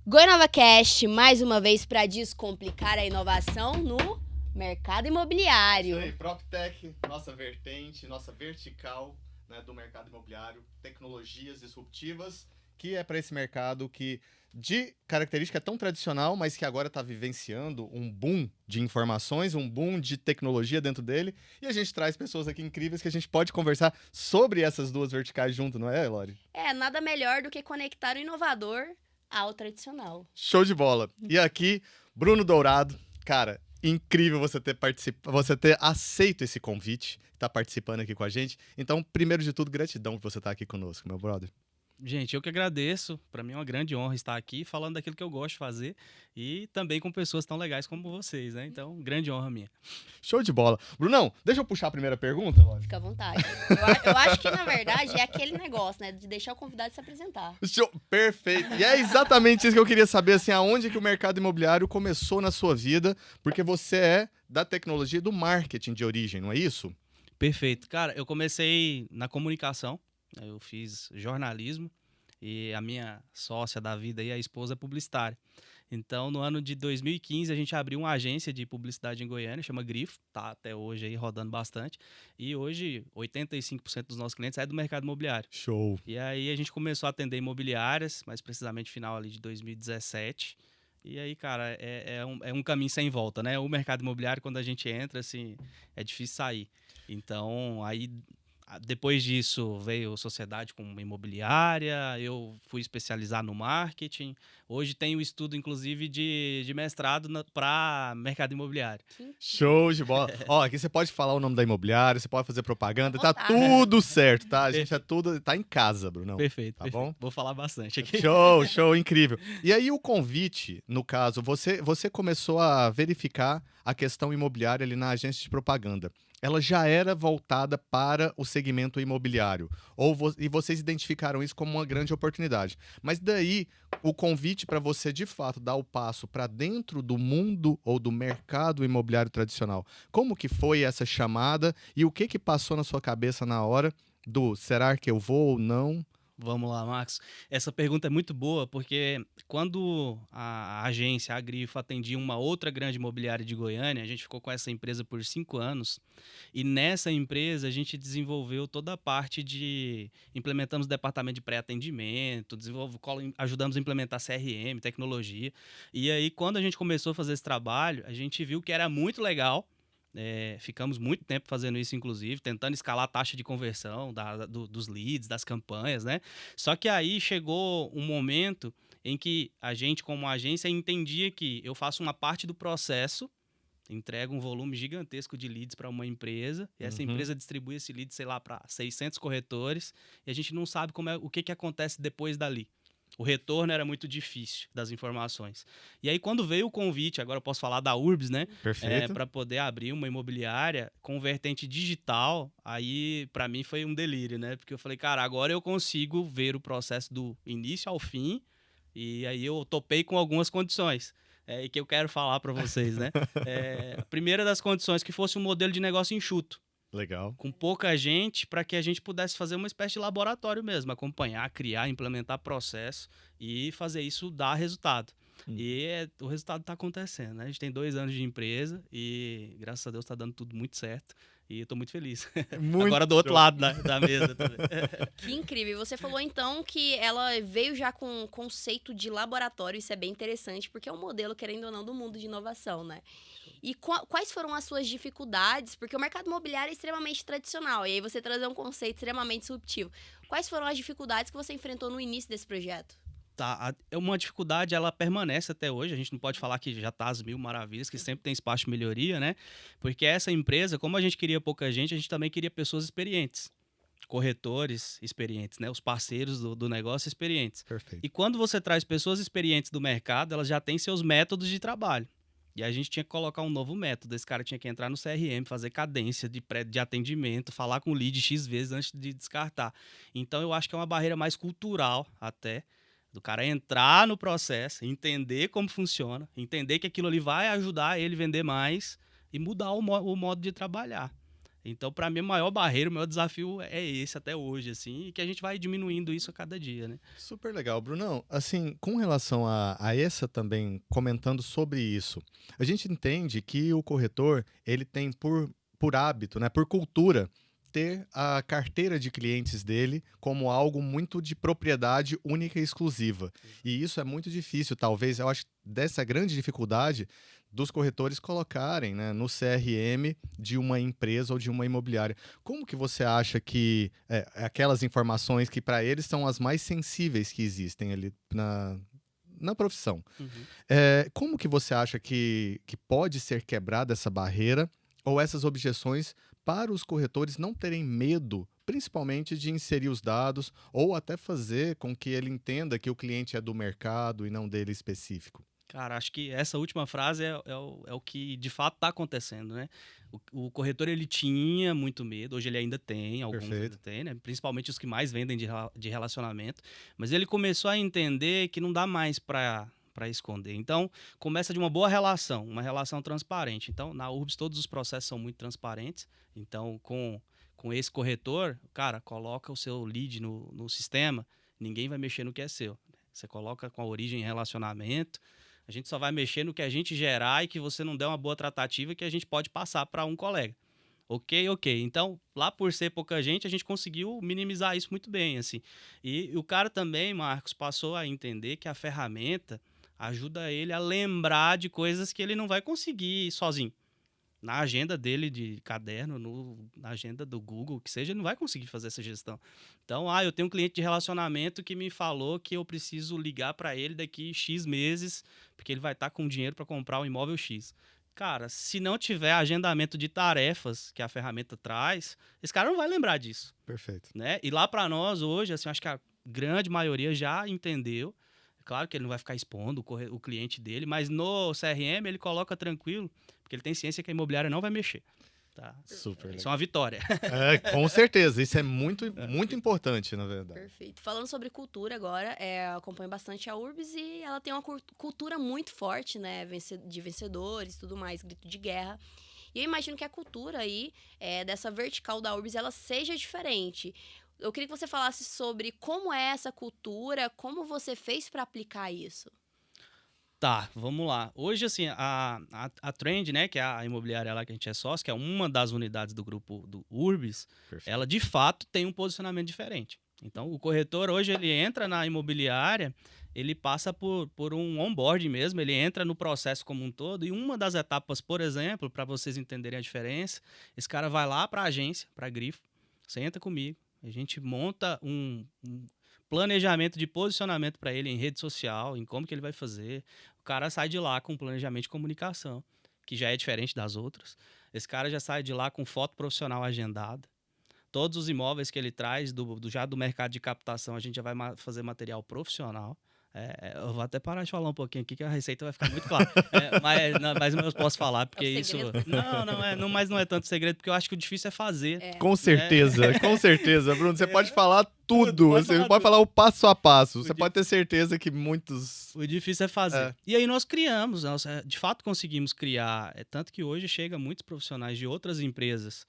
GoiNovaCast, mais uma vez para descomplicar a inovação no mercado imobiliário. Isso aí, PropTech, nossa vertente, nossa vertical, né, do mercado imobiliário, tecnologias disruptivas, que é para esse mercado que de característica é tão tradicional, mas que agora está vivenciando um boom de informações, um boom de tecnologia dentro dele, e a gente traz pessoas aqui incríveis que a gente pode conversar sobre essas duas verticais junto, não é, Lori? Nada melhor do que conectar o inovador ao tradicional. Show de bola. E aqui, Bruno Dourado, cara, incrível você ter aceito esse convite, tá participando aqui com a gente. Então, primeiro de tudo, gratidão por você estar aqui conosco, meu brother. Gente, eu que agradeço. Para mim é uma grande honra estar aqui falando daquilo que eu gosto de fazer e também com pessoas tão legais como vocês, né? Então, grande honra minha. Show de bola. Brunão, deixa eu puxar a primeira pergunta, Lori. Fica à vontade. Eu acho que, na verdade, é aquele negócio, né? De deixar o convidado se apresentar. Show, perfeito. E é exatamente isso que eu queria saber, assim, aonde que o mercado imobiliário começou na sua vida, porque você é da tecnologia e do marketing de origem, não é isso? Perfeito. Cara, eu comecei na comunicação, né? Eu fiz jornalismo e a minha sócia da vida e a esposa é publicitária. Então, no ano de 2015, a gente abriu uma agência de publicidade em Goiânia, chama Grifo, tá até hoje aí rodando bastante. E hoje, 85% dos nossos clientes é do mercado imobiliário. Show. E aí a gente começou a atender imobiliárias, mais precisamente final ali de 2017. E aí, cara, é um caminho sem volta, né? O mercado imobiliário, quando a gente entra, assim, é difícil sair. Então, aí, depois disso, veio sociedade com imobiliária, eu fui especializar no marketing. Hoje tenho estudo, inclusive, de mestrado para mercado imobiliário. Show de bola. Ó, aqui você pode falar o nome da imobiliária, você pode fazer propaganda, tá Vontade. tudo certo, tá? A gente tá em casa, Brunão. Perfeito, Tá perfeito. bom? Vou falar bastante aqui. Show, incrível. E aí o convite, no caso, você começou a verificar a questão imobiliária ali na agência de propaganda. Ela já era voltada para o segmento imobiliário, e vocês identificaram isso como uma grande oportunidade. Mas daí, o convite para você, de fato, dar o passo para dentro do mundo ou do mercado imobiliário tradicional. Como que foi essa chamada e o que passou na sua cabeça na hora do será que eu vou ou não? Vamos lá, Marcos. Essa pergunta é muito boa, porque quando a agência, a Grifo, atendia uma outra grande imobiliária de Goiânia, a gente ficou com essa empresa por 5 anos, e nessa empresa a gente desenvolveu toda a parte de... Implementamos o departamento de pré-atendimento, ajudamos a implementar CRM, tecnologia, e aí quando a gente começou a fazer esse trabalho, a gente viu que era muito legal. Ficamos muito tempo fazendo isso, inclusive, tentando escalar a taxa de conversão dos leads, das campanhas, né? Só que aí chegou um momento em que a gente, como agência, entendia que eu faço uma parte do processo, entrego um volume gigantesco de leads para uma empresa, e essa empresa distribui esse lead, sei lá, para 600 corretores, e a gente não sabe o que acontece depois dali. O retorno era muito difícil das informações. E aí, quando veio o convite, agora eu posso falar da Urbs, né? Perfeito. Para poder abrir uma imobiliária com vertente digital, aí para mim foi um delírio, né? Porque eu falei, cara, agora eu consigo ver o processo do início ao fim, e aí eu topei com algumas condições. E que eu quero falar para vocês, né? A primeira das condições que fosse um modelo de negócio enxuto. Legal. Com pouca gente, para que a gente pudesse fazer uma espécie de laboratório mesmo, acompanhar, criar, implementar processo e fazer isso dar resultado. E o resultado está acontecendo, né? A gente tem 2 anos de empresa e, graças a Deus, está dando tudo muito certo. E eu tô muito feliz. Muito Agora do outro show. lado da mesa também. Que incrível. Você falou, então, que ela veio já com um conceito de laboratório. Isso é bem interessante, porque é um modelo, querendo ou não, do mundo de inovação, né? E quais foram as suas dificuldades? Porque o mercado imobiliário é extremamente tradicional. E aí você trazer um conceito extremamente disruptivo. Quais foram as dificuldades que você enfrentou no início desse projeto? Tá, uma dificuldade, ela permanece até hoje. A gente não pode falar que já tá às mil maravilhas, que sempre tem espaço de melhoria, né? Porque essa empresa, como a gente queria pouca gente, a gente também queria pessoas experientes. Corretores experientes, né? Os parceiros do negócio experientes. Perfeito. E quando você traz pessoas experientes do mercado, elas já têm seus métodos de trabalho. E a gente tinha que colocar um novo método. Esse cara tinha que entrar no CRM, fazer cadência de atendimento, falar com o lead X vezes antes de descartar. Então, eu acho que é uma barreira mais cultural até, do cara entrar no processo, entender como funciona, entender que aquilo ali vai ajudar ele a vender mais e mudar o modo de trabalhar. Então, para mim, o maior barreira, o maior desafio é esse até hoje, assim, e que a gente vai diminuindo isso a cada dia, né? Super legal, Brunão. Assim, com relação a essa também, comentando sobre isso, a gente entende que o corretor, ele tem por hábito, né, por cultura, ter a carteira de clientes dele como algo muito de propriedade única e exclusiva. E isso é muito difícil, talvez, eu acho, dessa grande dificuldade dos corretores colocarem, né, no CRM de uma empresa ou de uma imobiliária. Como que você acha que aquelas informações que para eles são as mais sensíveis que existem ali na profissão? Uhum. Como que você acha que pode ser quebrada essa barreira ou essas objeções para os corretores não terem medo, principalmente de inserir os dados ou até fazer com que ele entenda que o cliente é do mercado e não dele específico? Cara, acho que essa última frase é o que de fato está acontecendo, né? O corretor, ele tinha muito medo, hoje ele ainda tem, alguns ainda Perfeito. tem, né? Principalmente os que mais vendem de relacionamento, mas ele começou a entender que não dá mais para esconder. Então, começa de uma boa relação, uma relação transparente. Então, na Urbs, todos os processos são muito transparentes. Então, com esse corretor, cara, coloca o seu lead no sistema, ninguém vai mexer no que é seu. Você coloca com a origem em relacionamento, a gente só vai mexer no que a gente gerar e que você não der uma boa tratativa que a gente pode passar para um colega. Ok. Então, lá por ser pouca gente, a gente conseguiu minimizar isso muito bem, assim. E o cara também, Marcos, passou a entender que a ferramenta ajuda ele a lembrar de coisas que ele não vai conseguir sozinho. Na agenda dele de caderno, na agenda do Google, que seja, ele não vai conseguir fazer essa gestão. Então, eu tenho um cliente de relacionamento que me falou que eu preciso ligar para ele daqui X meses, porque ele vai estar com dinheiro para comprar um imóvel X. Cara, se não tiver agendamento de tarefas que a ferramenta traz, esse cara não vai lembrar disso, Perfeito. né? E lá para nós hoje, assim, acho que a grande maioria já entendeu. Claro que ele não vai ficar expondo o cliente dele, mas no CRM ele coloca tranquilo, porque ele tem ciência que a imobiliária não vai mexer. Tá? Super Isso é uma vitória. com certeza. Isso é muito, muito importante, na verdade. Perfeito. Falando sobre cultura agora, eu acompanho bastante a Urbs e ela tem uma cultura muito forte, né? De vencedores e tudo mais, grito de guerra. E eu imagino que a cultura aí, dessa vertical da Urbs, ela seja diferente. Eu queria que você falasse sobre como é essa cultura, como você fez para aplicar isso. Tá, vamos lá. Hoje, assim, a Trend, né, que é a imobiliária lá que a gente é sócio, que é uma das unidades do grupo do Urbis, Perfeito. ela de fato tem um posicionamento diferente. Então, o corretor hoje, ele entra na imobiliária, ele passa por um onboard mesmo, ele entra no processo como um todo, e uma das etapas, por exemplo, para vocês entenderem a diferença, esse cara vai lá para a agência, para a Grifo, senta comigo, a gente monta um planejamento de posicionamento para ele em rede social, em como que ele vai fazer. O cara sai de lá com um planejamento de comunicação, que já é diferente das outras. Esse cara já sai de lá com foto profissional agendada. Todos os imóveis que ele traz, já do mercado de captação, a gente já vai fazer material profissional. Eu vou até parar de falar um pouquinho aqui, que a receita vai ficar muito clara. Mas eu posso falar, porque isso... Mas não é tanto segredo, porque eu acho que o difícil é fazer. Com certeza, Bruno. Você pode falar tudo. Pode Você falar pode tudo. falar o passo a passo. Você pode ter certeza que muitos... O difícil é fazer. E aí nós criamos, nós de fato conseguimos criar, tanto que hoje chega muitos profissionais de outras empresas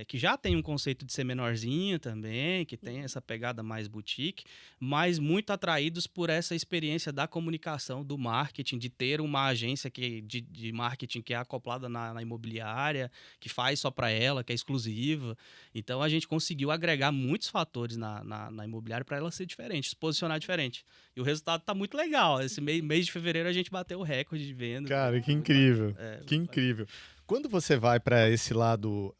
que já tem um conceito de ser menorzinha também, que tem essa pegada mais boutique, mas muito atraídos por essa experiência da comunicação, do marketing, de ter uma agência de marketing que é acoplada na imobiliária, que faz só para ela, que é exclusiva. Então, a gente conseguiu agregar muitos fatores na imobiliária para ela ser diferente, se posicionar diferente. E o resultado está muito legal. Esse mês de fevereiro a gente bateu o recorde de venda. Cara, que incrível. Que incrível. Quando você vai para esse lado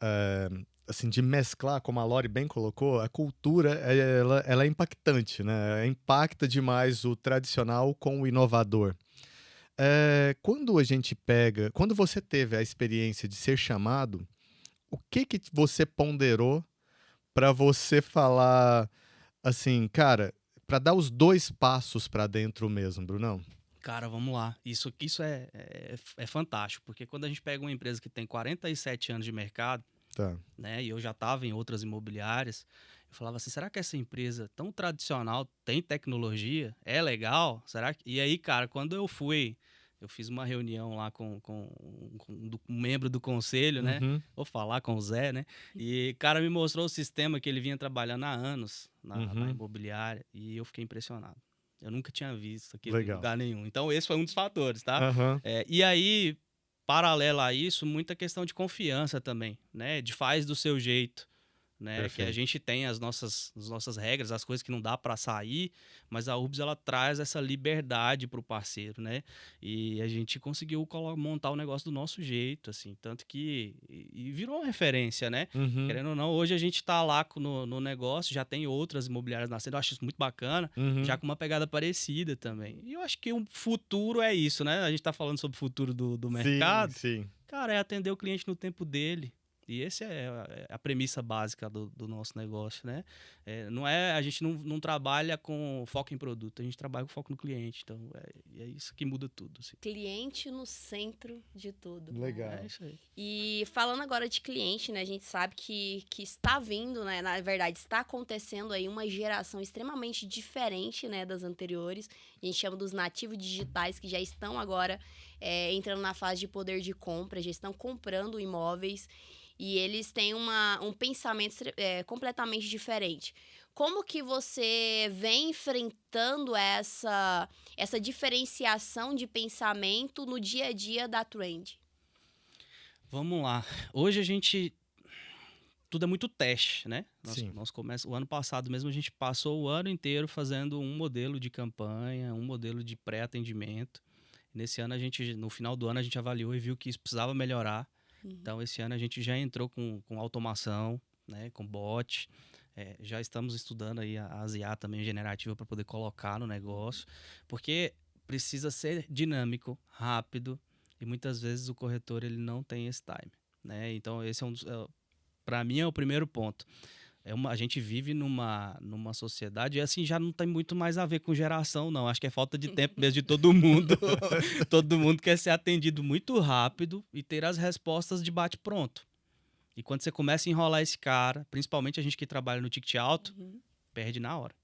assim, de mesclar, como a Lori bem colocou, a cultura ela é impactante, né? Impacta demais o tradicional com o inovador. Quando você teve a experiência de ser chamado, o que você ponderou para você falar assim, cara, para dar os 2 passos para dentro mesmo, Brunão? Cara, vamos lá. Isso é fantástico, porque quando a gente pega uma empresa que tem 47 anos de mercado, Tá. né, e eu já estava em outras imobiliárias, eu falava assim, será que essa empresa tão tradicional tem tecnologia? É legal? Será que... E aí, cara, quando eu fui Eu fiz uma reunião lá com um membro do conselho, né? Uhum. Vou falar com o Zé, né? E o cara me mostrou o sistema que ele vinha trabalhando há anos na imobiliária e eu fiquei impressionado. Eu nunca tinha visto aquilo em Legal. lugar nenhum. Então, esse foi um dos fatores, tá? Aham. E aí, paralelo a isso, muita questão de confiança também, né? De faz do seu jeito. Né, que a Perfeito. gente tem as nossas regras, as coisas que não dá para sair, mas a Urbs ela traz essa liberdade para o parceiro, né? E a gente conseguiu montar o negócio do nosso jeito, assim, tanto que e virou uma referência, né? Uhum. Querendo ou não, hoje a gente está lá no negócio, já tem outras imobiliárias nascendo, eu acho isso muito bacana, Uhum. já com uma pegada parecida também. E eu acho que o futuro é isso, né? A gente está falando sobre o futuro do mercado. Sim. Cara, é atender o cliente no tempo dele. E essa é a premissa básica do nosso negócio, né? A gente não trabalha com foco em produto, a gente trabalha com foco no cliente. Então, é isso que muda tudo. Assim. Cliente no centro de tudo. Legal. É isso aí. E falando agora de cliente, né? A gente sabe que está vindo, né? Na verdade, está acontecendo aí uma geração extremamente diferente, né? Das anteriores. A gente chama dos nativos digitais, que já estão agora entrando na fase de poder de compra, já estão comprando imóveis. E eles têm um pensamento completamente diferente. Como que você vem enfrentando essa diferenciação de pensamento no dia a dia da Trend? Vamos lá. Hoje a gente... Tudo é muito teste, né? O ano passado mesmo a gente passou o ano inteiro fazendo um modelo de campanha, um modelo de pré-atendimento. Nesse ano, no final do ano, a gente avaliou e viu que isso precisava melhorar. Então, esse ano a gente já entrou com automação, né, com bot. Já estamos estudando aí a IA também generativa para poder colocar no negócio, porque precisa ser dinâmico, rápido, e muitas vezes o corretor ele não tem esse time. Né? Então, esse para mim, é o primeiro ponto. A gente vive numa sociedade e assim já não tem muito mais a ver com geração, não. Acho que é falta de tempo mesmo de todo mundo. Todo mundo quer ser atendido muito rápido e ter as respostas de bate-pronto. E quando você começa a enrolar esse cara, principalmente a gente que trabalha no ticket alto, perde na hora.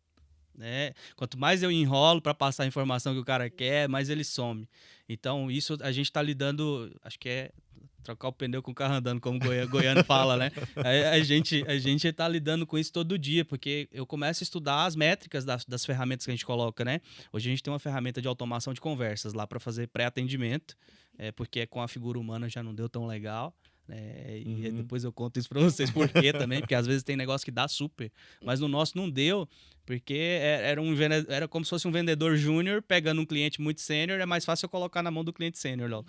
Né? Quanto mais eu enrolo para passar a informação que o cara quer, mais ele some. Então, isso a gente está lidando, acho que é trocar o pneu com o carro andando, como o goiano fala, né? A gente tá lidando com isso todo dia, porque eu começo a estudar as métricas das ferramentas que a gente coloca, né? Hoje a gente tem uma ferramenta de automação de conversas lá para fazer pré-atendimento, porque com a figura humana já não deu tão legal. E depois eu conto isso para vocês por quê também, porque às vezes tem negócio que dá super, mas no nosso não deu, porque era como se fosse um vendedor júnior pegando um cliente muito sênior, é mais fácil eu colocar na mão do cliente sênior,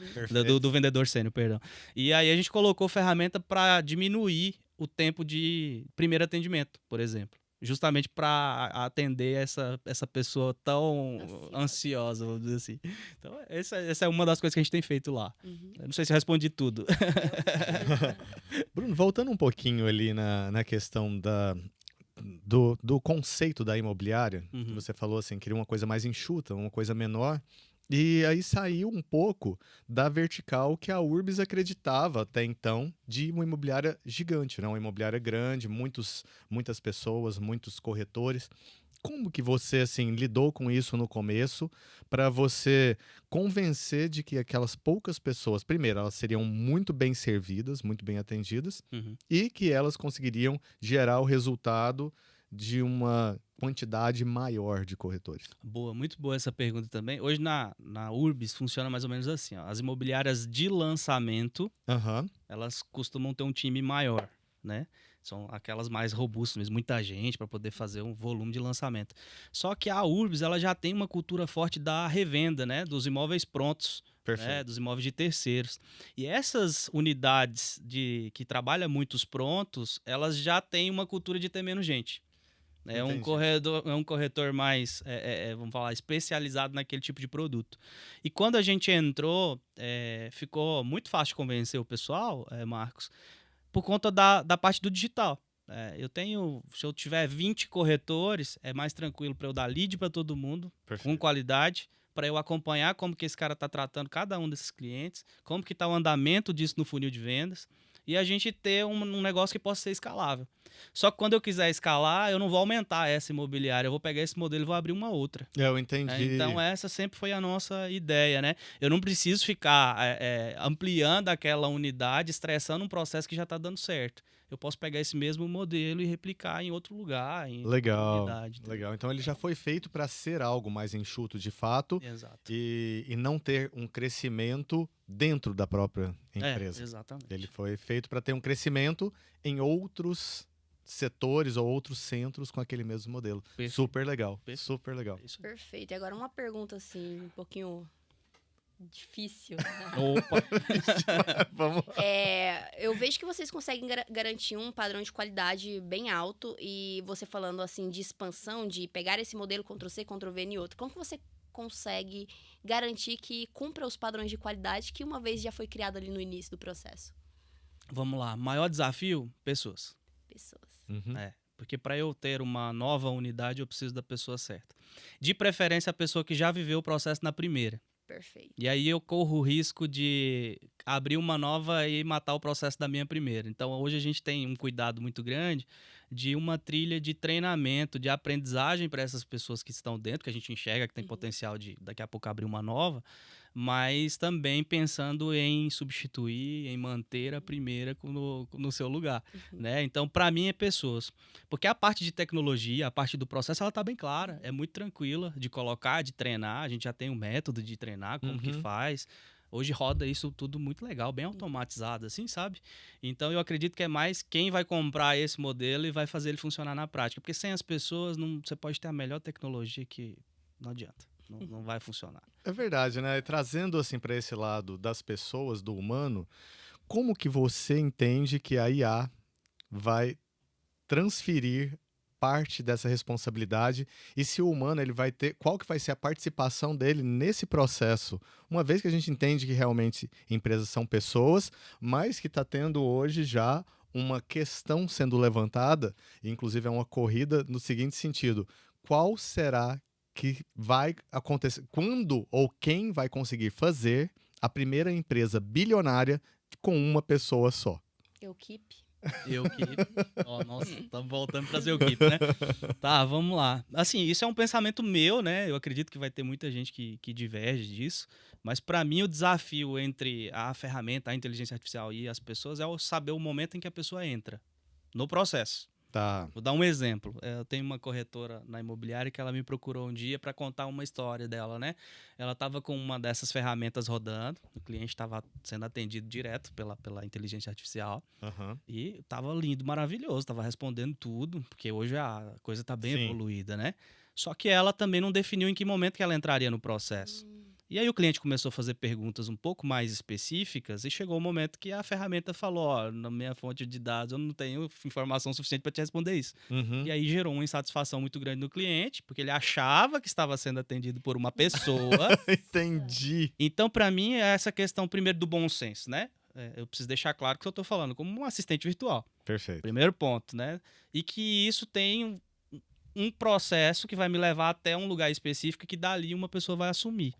do vendedor sênior, perdão. E aí a gente colocou ferramenta para diminuir o tempo de primeiro atendimento, por exemplo. Justamente para atender essa pessoa tão ansiosa, vamos dizer assim. Então, essa é uma das coisas que a gente tem feito lá. Eu não sei se eu respondi tudo. Bruno, voltando um pouquinho ali na questão do conceito da imobiliária, que você falou assim, queria uma coisa mais enxuta, uma coisa menor. E aí saiu um pouco da vertical que a Urbs acreditava até então de uma imobiliária gigante, né? Uma imobiliária grande, muitas pessoas, muitos corretores. Como que você assim lidou com isso no começo para você convencer de que aquelas poucas pessoas, primeiro, elas seriam muito bem servidas, muito bem atendidas, e que elas conseguiriam gerar o resultado de uma quantidade maior de corretores? Boa, muito boa essa pergunta também. Hoje na Urbs funciona mais ou menos assim, ó. As imobiliárias de lançamento, elas costumam ter um time maior, né? São aquelas mais robustas mesmo, muita gente para poder fazer um volume de lançamento. Só que a Urbs, ela já tem uma cultura forte da revenda, né? Dos imóveis prontos, né? Dos imóveis de terceiros. E essas unidades que trabalham muitos prontos, elas já têm uma cultura de ter menos gente. É um corretor mais, vamos falar, especializado naquele tipo de produto. E quando a gente entrou, ficou muito fácil de convencer o pessoal, Marcos, por conta da parte do digital. Se eu tiver 20 corretores, é mais tranquilo para eu dar lead para todo mundo, com qualidade, para eu acompanhar como que esse cara está tratando cada um desses clientes, como que está o andamento disso no funil de vendas. e a gente ter um negócio que possa ser escalável. Só que quando eu quiser escalar, eu não vou aumentar essa imobiliária, eu vou pegar esse modelo e vou abrir uma outra. Eu entendi. Então, essa sempre foi a nossa ideia, né? Eu não preciso ficar ampliando aquela unidade, estressando um processo que já está dando certo. Eu posso pegar esse mesmo modelo e replicar em outro lugar, em outra Legal, unidade. legal. Então ele já foi feito para ser algo mais enxuto de fato Exato. e não ter um crescimento dentro da própria empresa. Exatamente. Ele foi feito para ter um crescimento em outros setores ou outros centros com aquele mesmo modelo. Perfeito. Super legal, Perfeito. super legal. Isso. Perfeito. E agora uma pergunta assim, um pouquinho difícil. Opa! Vamos lá. Eu vejo que vocês conseguem garantir um padrão de qualidade bem alto e você falando assim de expansão, de pegar esse modelo Ctrl+C, Ctrl+V em outro. Como que você consegue garantir que cumpra os padrões de qualidade que uma vez já foi criado ali no início do processo? Vamos lá. Maior desafio? Pessoas. Pessoas. Uhum. Porque para eu ter uma nova unidade, eu preciso da pessoa certa. De preferência, a pessoa que já viveu o processo na primeira. Perfeito. E aí eu corro o risco de abrir uma nova e matar o processo da minha primeira. Então, hoje a gente tem um cuidado muito grande de uma trilha de treinamento, de aprendizagem para essas pessoas que estão dentro, que a gente enxerga que tem potencial de daqui a pouco abrir uma nova, mas também pensando em substituir, em manter a primeira no seu lugar, né? Então, para mim, é pessoas. Porque a parte de tecnologia, a parte do processo, ela está bem clara, é muito tranquila de colocar, de treinar, a gente já tem um método de treinar, como que faz. Hoje roda isso tudo muito legal, bem automatizado, assim, sabe? Então, eu acredito que é mais quem vai comprar esse modelo e vai fazer ele funcionar na prática. Porque sem as pessoas, você pode ter a melhor tecnologia que não adianta. Não vai funcionar. É verdade, né? E trazendo assim para esse lado das pessoas, do humano, como que você entende que a IA vai transferir parte dessa responsabilidade e se o humano ele vai ter, qual que vai ser a participação dele nesse processo? Uma vez que a gente entende que realmente empresas são pessoas, mas que está tendo hoje já uma questão sendo levantada, inclusive é uma corrida no seguinte sentido: qual será que vai acontecer, quando ou quem vai conseguir fazer a primeira empresa bilionária com uma pessoa só? Equipe. Nossa, estamos voltando para o equipe, né? Tá, vamos lá. Assim, isso é um pensamento meu, né? Eu acredito que vai ter muita gente que diverge disso, mas para mim o desafio entre a ferramenta, a inteligência artificial e as pessoas é saber o momento em que a pessoa entra no processo. Tá. Vou dar um exemplo. Eu tenho uma corretora na imobiliária que ela me procurou um dia para contar uma história dela, né? Ela estava com uma dessas ferramentas rodando, o cliente estava sendo atendido direto pela inteligência artificial e estava lindo, maravilhoso, estava respondendo tudo, porque hoje a coisa está bem evoluída, né? Só que ela também não definiu em que momento que ela entraria no processo. E aí o cliente começou a fazer perguntas um pouco mais específicas e chegou o momento que a ferramenta falou, ó, na minha fonte de dados eu não tenho informação suficiente para te responder isso. E aí gerou uma insatisfação muito grande no cliente, porque ele achava que estava sendo atendido por uma pessoa. Entendi. Então, para mim, é essa questão primeiro do bom senso, né? Eu preciso deixar claro que eu estou falando como um assistente virtual. Perfeito. Primeiro ponto, né? E que isso tem um processo que vai me levar até um lugar específico que dali uma pessoa vai assumir.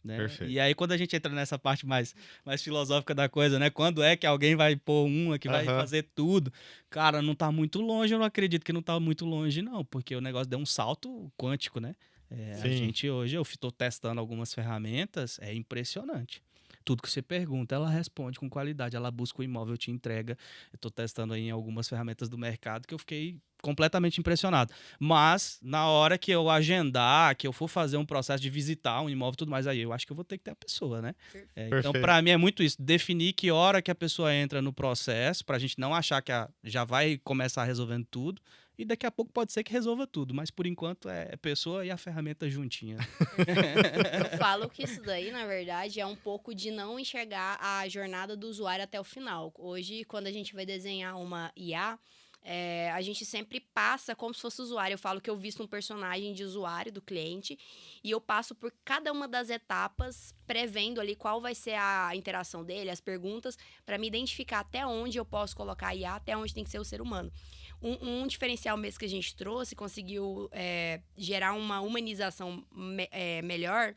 Né? Perfeito. E aí, quando a gente entra nessa parte mais filosófica da coisa, né? Quando é que alguém vai pôr uma que vai fazer tudo? Cara, não tá muito longe, eu não acredito que não tá muito longe, não, porque o negócio deu um salto quântico, né? A gente hoje, eu estou testando algumas ferramentas, é impressionante. Tudo que você pergunta, ela responde com qualidade, ela busca o imóvel, te entrega. Eu estou testando aí em algumas ferramentas do mercado que eu fiquei completamente impressionado. Mas, na hora que eu agendar, que eu for fazer um processo de visitar um imóvel e tudo mais, aí eu acho que eu vou ter que ter a pessoa, né? Então, para mim é muito isso, definir que hora que a pessoa entra no processo, para a gente não achar que já vai começar resolvendo tudo, e daqui a pouco pode ser que resolva tudo, mas por enquanto é pessoa e a ferramenta juntinha. Eu falo que isso daí, na verdade, é um pouco de não enxergar a jornada do usuário até o final. Hoje, quando a gente vai desenhar uma IA, a gente sempre passa como se fosse usuário. Eu falo que eu visto um personagem de usuário do cliente e eu passo por cada uma das etapas, prevendo ali qual vai ser a interação dele, as perguntas, para me identificar até onde eu posso colocar a IA, até onde tem que ser o ser humano. Um diferencial mesmo que a gente trouxe, conseguiu gerar uma humanização melhor,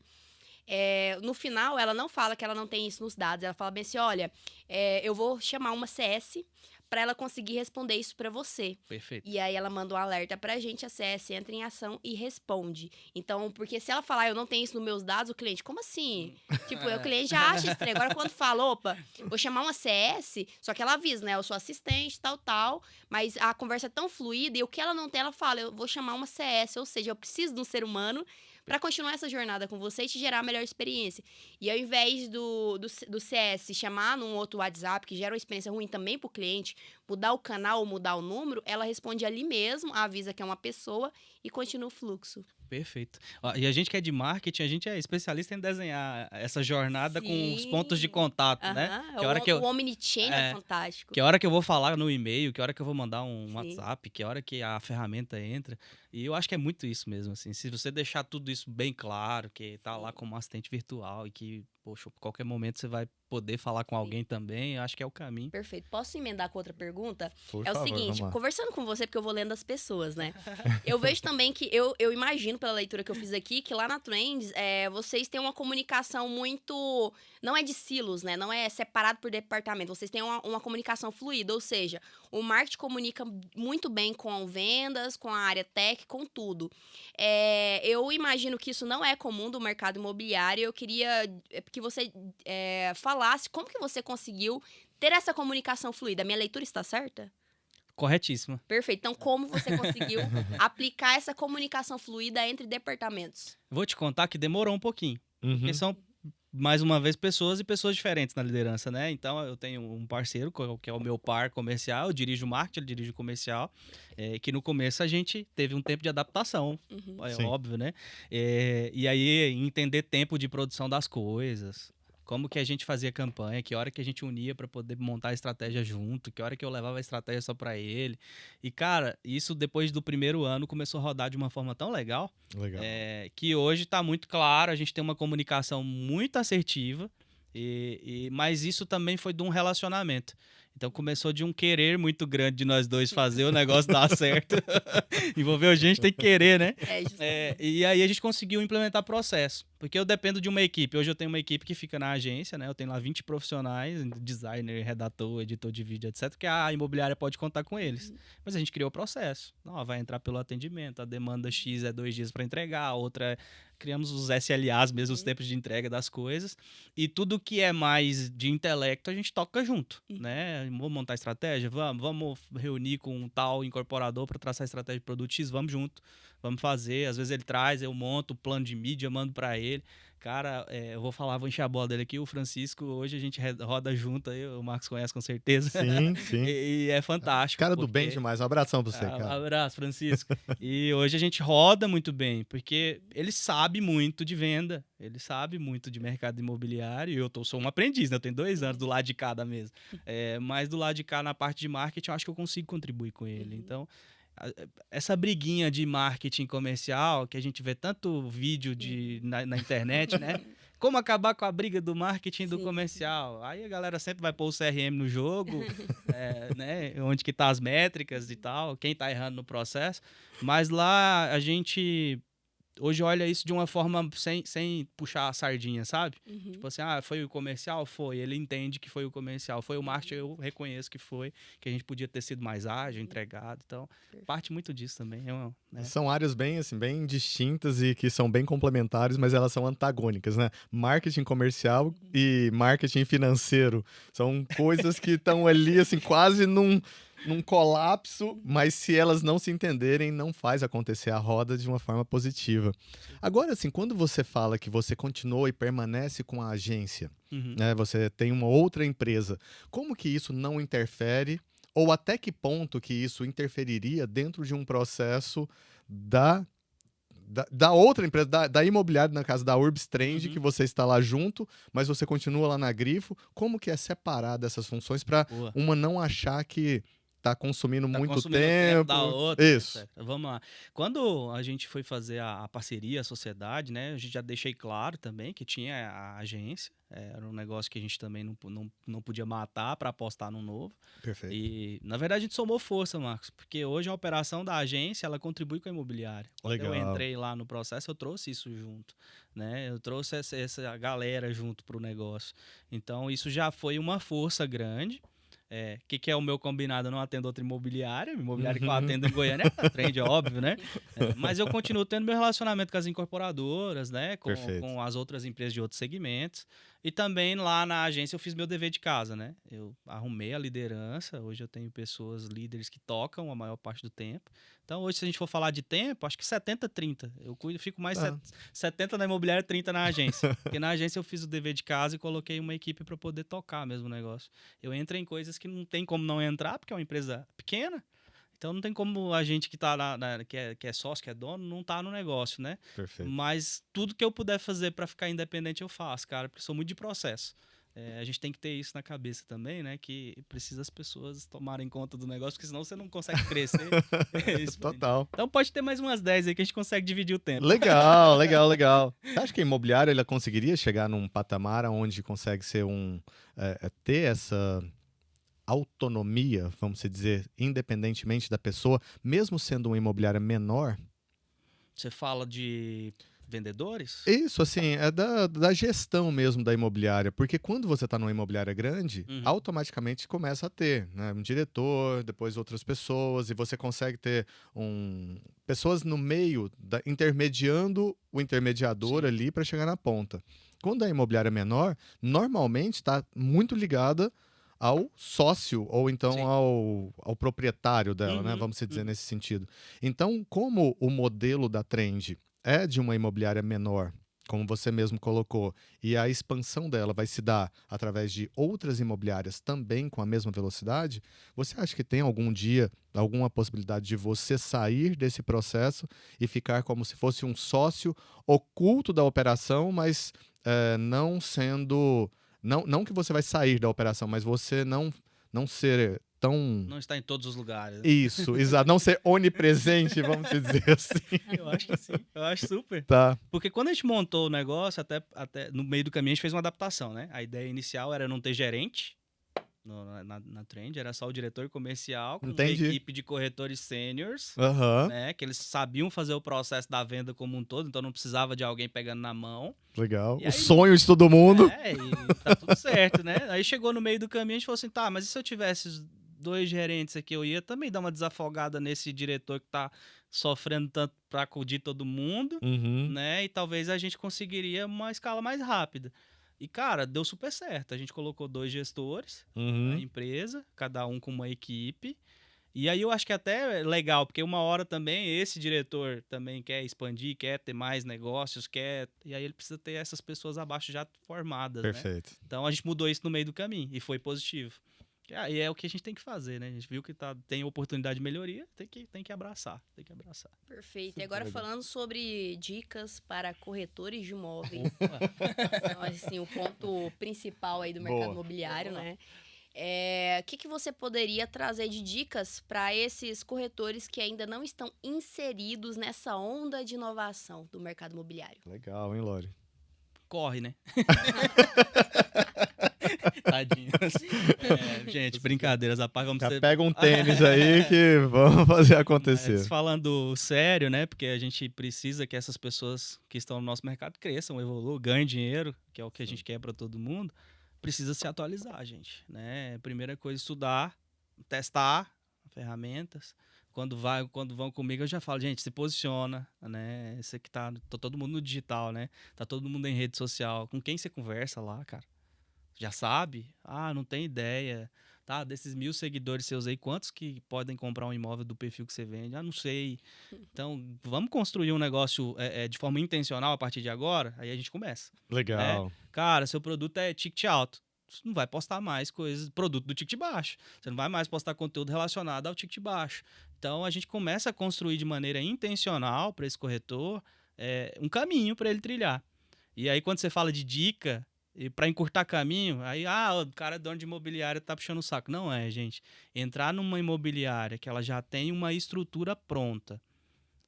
no final, ela não fala que ela não tem isso nos dados. Ela fala bem assim, olha, eu vou chamar uma CS para ela conseguir responder isso para você. Perfeito. E aí ela manda um alerta pra gente, a CS entra em ação e responde. Então, porque se ela falar, eu não tenho isso nos meus dados, o cliente, como assim? Tipo, o cliente já acha estranho. Agora, quando fala, opa, vou chamar uma CS, só que ela avisa, né? Eu sou assistente, tal, mas a conversa é tão fluida e o que ela não tem, ela fala, eu vou chamar uma CS, ou seja, eu preciso de um ser humano para continuar essa jornada com você e te gerar a melhor experiência. E ao invés do CS chamar num outro WhatsApp, que gera uma experiência ruim também pro cliente, mudar o canal ou mudar o número, ela responde ali mesmo, avisa que é uma pessoa e continua o fluxo. Perfeito. Ó, e a gente que é de marketing, a gente é especialista em desenhar essa jornada com os pontos de contato, né? Que hora que o Omnichannel é fantástico. Que hora que eu vou falar no e-mail, que hora que eu vou mandar um Sim. WhatsApp, que hora que a ferramenta entra. E eu acho que é muito isso mesmo, assim. Se você deixar tudo isso bem claro, que tá lá como assistente virtual e que, poxa, a qualquer momento você vai poder falar com alguém também, eu acho que é o caminho. Perfeito. Posso emendar com outra pergunta? Por é favor, o seguinte, vamos lá. conversando com você, porque eu vou lendo as pessoas, né? Eu vejo também que, eu imagino pela leitura que eu fiz aqui, que lá na Trends, vocês têm uma comunicação muito... Não é de silos, né? Não é separado por departamento. Vocês têm uma comunicação fluida, ou seja, o marketing comunica muito bem com vendas, com a área tech, com tudo. Eu imagino que isso não é comum do mercado imobiliário. Eu queria que você falasse como que você conseguiu ter essa comunicação fluida. A minha leitura está certa? Corretíssima. Perfeito. Então, como você conseguiu aplicar essa comunicação fluida entre departamentos? Vou te contar que demorou um pouquinho. Uhum. Porque são, mais uma vez, pessoas e pessoas diferentes na liderança, né? Então, eu tenho um parceiro, que é o meu par comercial, eu dirijo marketing, ele dirige o comercial, que no começo a gente teve um tempo de adaptação, Sim. óbvio, né? E aí, entender tempo de produção das coisas, como que a gente fazia campanha, que hora que a gente unia para poder montar a estratégia junto, que hora que eu levava a estratégia só para ele. E, cara, isso depois do primeiro ano começou a rodar de uma forma tão legal, Legal. que hoje está muito claro, a gente tem uma comunicação muito assertiva, mas isso também foi de um relacionamento. Então começou de um querer muito grande de nós dois fazer o negócio dar certo. Envolveu gente, tem que querer, né? E aí a gente conseguiu implementar processo. Porque eu dependo de uma equipe. Hoje eu tenho uma equipe que fica na agência, né? Eu tenho lá 20 profissionais, designer, redator, editor de vídeo, etc. Que a imobiliária pode contar com eles. Mas a gente criou o processo. Não, vai entrar pelo atendimento. A demanda X é 2 dias para entregar, a outra criamos os SLAs mesmo, os tempos de entrega das coisas. E tudo que é mais de intelecto, a gente toca junto, né? Vamos montar estratégia? Vamos reunir com um tal incorporador para traçar a estratégia de produto X, vamos junto. Vamos fazer, às vezes ele traz, eu monto o plano de mídia, mando para ele. Cara, eu vou encher a bola dele aqui, o Francisco, hoje a gente roda junto aí, o Marcos conhece com certeza. Sim, sim. E é fantástico. Cara do bem demais, um abração pra você, cara. Um abraço, Francisco. E hoje a gente roda muito bem, porque ele sabe muito de venda, ele sabe muito de mercado imobiliário, e eu sou um aprendiz, né? Eu tenho 2 anos do lado de cá da mesa. Mas do lado de cá, na parte de marketing, eu acho que eu consigo contribuir com ele. Então, essa briguinha de marketing comercial, que a gente vê tanto vídeo na internet, né? Como acabar com a briga do marketing e do comercial. Aí a galera sempre vai pôr o CRM no jogo, né? Onde que tá as métricas e tal, quem tá errando no processo. Mas lá a gente hoje olha isso de uma forma sem puxar a sardinha, sabe? Tipo assim, foi o comercial? Foi. Ele entende que foi o comercial. Foi o marketing, eu reconheço que foi, que a gente podia ter sido mais ágil, entregado. Então, parte muito disso também. Né? São áreas bem, assim, bem distintas e que são bem complementares, mas elas são antagônicas, né? Marketing comercial e marketing financeiro. São coisas que estão ali, assim, quase num colapso, mas se elas não se entenderem, não faz acontecer a roda de uma forma positiva. Agora, assim, quando você fala que você continua e permanece com a agência, né, você tem uma outra empresa, como que isso não interfere, ou até que ponto que isso interferiria dentro de um processo da outra empresa, da imobiliária, na casa da Urbs Trend, que você está lá junto, mas você continua lá na Grifo? Como que é separar dessas funções para uma não achar que tá consumindo Tá muito consumindo o tempo. da outra, Isso. etc. Vamos lá. Quando a gente foi fazer a parceria, a sociedade, né? A gente já deixei claro também que tinha a agência. Era um negócio que a gente também não podia matar para apostar no novo. Perfeito. E, na verdade, a gente somou força, Marcos, porque hoje a operação da agência, ela contribui com a imobiliária. Quando Legal. eu entrei lá no processo, eu trouxe isso junto, né? Eu trouxe essa galera junto para o negócio. Então, isso já foi uma força grande. Que é o meu combinado? Eu não atendo outra imobiliária. Imobiliária que eu atendo em Goiânia é a Trend, é óbvio, né? Mas eu continuo tendo meu relacionamento com as incorporadoras, né? Com as outras empresas de outros segmentos. E também lá na agência eu fiz meu dever de casa, né? Eu arrumei a liderança. Hoje eu tenho pessoas, líderes que tocam a maior parte do tempo. Então hoje, se a gente for falar de tempo, acho que 70-30. Eu fico mais 70 na imobiliária, 30 na agência. Porque na agência eu fiz o dever de casa e coloquei uma equipe para poder tocar mesmo o negócio. Eu entro em coisas que não tem como não entrar, porque é uma empresa pequena. Então não tem como a gente que tá que é sócio, que é dono, não tá no negócio, né? Perfeito. Mas tudo que eu puder fazer para ficar independente eu faço, cara, porque sou muito de processo. A gente tem que ter isso na cabeça também, né? Que precisa as pessoas tomarem conta do negócio, porque senão você não consegue crescer. Total. Então pode ter mais umas 10 aí que a gente consegue dividir o tempo. Legal, legal, legal. Você acha que a imobiliária ela conseguiria chegar num patamar onde consegue ser ter essa autonomia, vamos dizer, independentemente da pessoa, mesmo sendo uma imobiliária menor? Você fala de vendedores? Isso, assim, é da gestão mesmo da imobiliária, porque quando você está numa imobiliária grande, automaticamente começa a ter, né, um diretor, depois outras pessoas, e você consegue ter pessoas no meio, intermediando o intermediador ali para chegar na ponta. Quando a imobiliária é menor, normalmente está muito ligada ao sócio, ou então ao proprietário dela, né? Vamos dizer nesse sentido. Então, como o modelo da Trend é de uma imobiliária menor, como você mesmo colocou, e a expansão dela vai se dar através de outras imobiliárias também com a mesma velocidade, você acha que tem algum dia alguma possibilidade de você sair desse processo e ficar como se fosse um sócio oculto da operação, mas não sendo... Não que você vai sair da operação, mas você não ser tão... Não está em todos os lugares. Isso, exato. Não ser onipresente, vamos dizer assim. Eu acho que sim. Eu acho super. Tá. Porque quando a gente montou o negócio, até no meio do caminho a gente fez uma adaptação, né? A ideia inicial era não ter gerente na Trend, era só o diretor comercial com uma equipe de corretores sêniors, né? Que eles sabiam fazer o processo da venda como um todo, então não precisava de alguém pegando na mão. Legal. E aí, sonho de todo mundo. E tá tudo certo, né? Aí chegou no meio do caminho, a gente falou assim, tá, mas e se eu tivesse 2 gerentes aqui, eu ia também dar uma desafogada nesse diretor que tá sofrendo tanto para acudir todo mundo, né? E talvez a gente conseguiria uma escala mais rápida. E, cara, deu super certo. A gente colocou 2 gestores na empresa, cada um com uma equipe. E aí eu acho que até é legal, porque uma hora também esse diretor também quer expandir, quer ter mais negócios, e aí ele precisa ter essas pessoas abaixo já formadas, Perfeito. né? Então a gente mudou isso no meio do caminho e foi positivo. E é o que a gente tem que fazer, né? A gente viu que tem oportunidade de melhoria, tem que abraçar. Perfeito. E agora falando sobre dicas para corretores de imóveis. Então, assim, o ponto principal aí do mercado imobiliário, né? O que você poderia trazer de dicas para esses corretores que ainda não estão inseridos nessa onda de inovação do mercado imobiliário? Legal, hein, Lori? Corre, né? Tadinhos. Gente, brincadeiras à parte. Pega um tênis aí que vamos fazer acontecer. Mas falando sério, né? Porque a gente precisa que essas pessoas que estão no nosso mercado cresçam, evoluam, ganhem dinheiro, que é o que a gente quer para todo mundo. Precisa se atualizar, gente, né? Primeira coisa, estudar, testar ferramentas. Quando vão comigo, eu já falo, gente, se posiciona, né? Esse aqui tá todo mundo no digital, né? Tá todo mundo em rede social. Com quem você conversa lá, cara? Já sabe? Não tem ideia. Tá, desses 1.000 seguidores seus aí, quantos que podem comprar um imóvel do perfil que você vende? Não sei. Então, vamos construir um negócio de forma intencional a partir de agora? Aí a gente começa. Legal. Cara, seu produto é ticket alto. Você não vai postar mais coisas, produto do ticket baixo. Você não vai mais postar conteúdo relacionado ao ticket baixo. Então, a gente começa a construir de maneira intencional para esse corretor um caminho para ele trilhar. E aí, quando você fala de dica, E para encurtar caminho, aí, o cara é dono de imobiliária, tá puxando o saco. Não é, gente. Entrar numa imobiliária que ela já tem uma estrutura pronta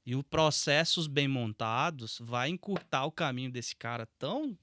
e os processos bem montados vai encurtar o caminho desse cara tão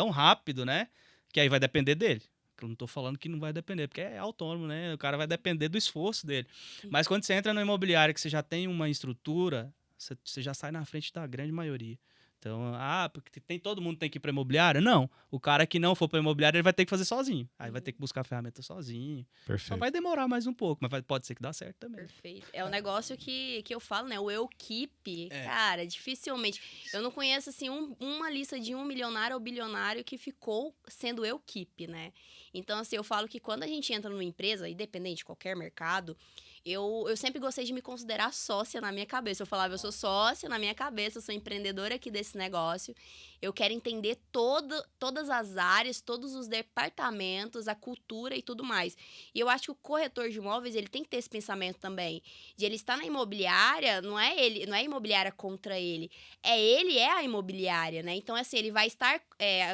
rápido, né? Que aí vai depender dele. Eu não tô falando que não vai depender, porque é autônomo, né? O cara vai depender do esforço dele. Mas quando você entra numa imobiliária que você já tem uma estrutura, você já sai na frente da grande maioria. Então, porque todo mundo tem que ir para imobiliária? Não. O cara que não for para imobiliária, ele vai ter que fazer sozinho. Aí vai ter que buscar a ferramenta sozinho. Perfeito. Só vai demorar mais um pouco, mas pode ser que dá certo também. Perfeito. É o negócio que eu falo, né? O eu keep, cara, dificilmente. Eu não conheço, assim, uma lista de um milionário ou bilionário que ficou sendo eu keep, né? Então, assim, eu falo que quando a gente entra numa empresa, independente de qualquer mercado, eu sempre gostei de me considerar sócia na minha cabeça. Eu falava, eu sou sócia na minha cabeça, eu sou empreendedora aqui desse negócio. Eu quero entender todas as áreas, todos os departamentos, a cultura e tudo mais. E eu acho que o corretor de imóveis, ele tem que ter esse pensamento também. De ele estar na imobiliária, não é a imobiliária contra ele. Ele é a imobiliária, né? Então, assim, ele vai estar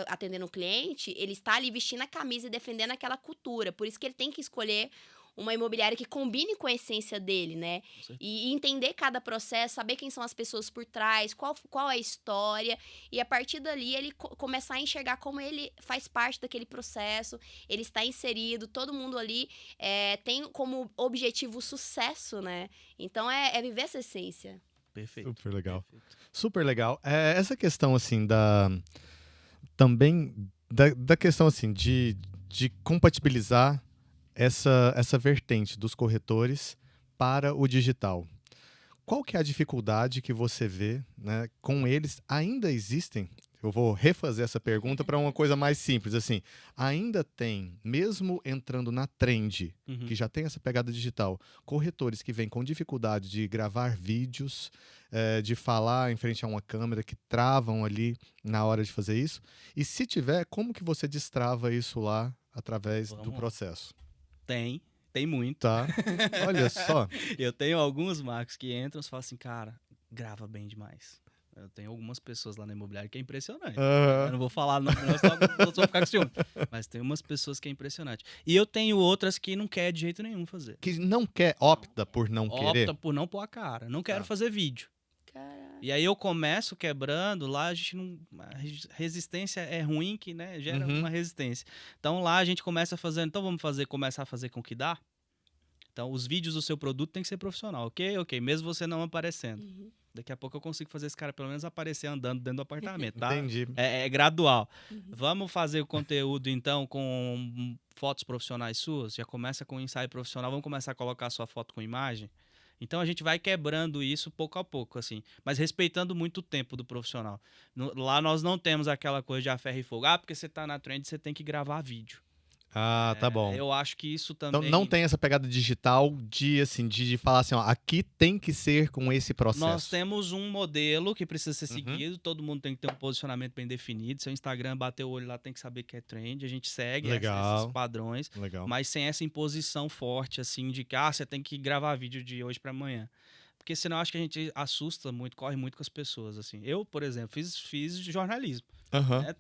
atendendo o cliente, ele está ali vestindo a camisa e defendendo aquela cultura. Por isso que ele tem que escolher uma imobiliária que combine com a essência dele, né? E entender cada processo, saber quem são as pessoas por trás, qual é a história. E a partir dali, ele começar a enxergar como ele faz parte daquele processo, ele está inserido, todo mundo ali tem como objetivo o sucesso, né? Então, é viver essa essência. Perfeito. Super legal. Perfeito. Super legal. Essa questão, assim, também da questão, assim, de compatibilizar essa vertente dos corretores para o digital. Qual que é a dificuldade que você vê, né, com eles? Ainda existem? Eu vou refazer essa pergunta para uma coisa mais simples, assim. Ainda tem, mesmo entrando na trend, que já tem essa pegada digital, corretores que vêm com dificuldade de gravar vídeos, de falar em frente a uma câmera, que travam ali na hora de fazer isso? E se tiver, como que você destrava isso lá através do processo? Tem muito. Tá. Olha só. Eu tenho alguns marcos que entram e falam assim, cara, grava bem demais. Eu tenho algumas pessoas lá na imobiliária que é impressionante. Eu não vou falar, não, senão vou ficar com ciúme. Mas tem umas pessoas que é impressionante. E eu tenho outras que não quer de jeito nenhum fazer. Que não quer, opta por não querer? Opta por não pôr a cara. Não quero fazer vídeo. Caraca. E aí eu começo quebrando, lá a gente não... A resistência é ruim, que, né, gera uma resistência. Então lá a gente começa fazendo... Então vamos começar a fazer com o que dá? Então os vídeos do seu produto tem que ser profissional, ok? Mesmo você não aparecendo. Daqui a pouco eu consigo fazer esse cara pelo menos aparecer andando dentro do apartamento, tá? Entendi. É gradual. Vamos fazer o conteúdo, então, com fotos profissionais suas? Já começa com ensaio profissional, vamos começar a colocar a sua foto com imagem? Então, a gente vai quebrando isso pouco a pouco, assim. Mas respeitando muito o tempo do profissional. Lá nós não temos aquela coisa de a ferro e fogo. Porque você tá na trend, você tem que gravar vídeo. Tá bom. Eu acho que isso também... Então não tem essa pegada digital de falar assim, ó, aqui tem que ser com esse processo. Nós temos um modelo que precisa ser seguido, todo mundo tem que ter um posicionamento bem definido. Seu Instagram bater o olho lá, tem que saber que é trend. A gente segue esses padrões, mas sem essa imposição forte, assim, de que você tem que gravar vídeo de hoje para amanhã. Porque senão acho que a gente assusta muito, corre muito com as pessoas, assim. Eu, por exemplo, fiz jornalismo.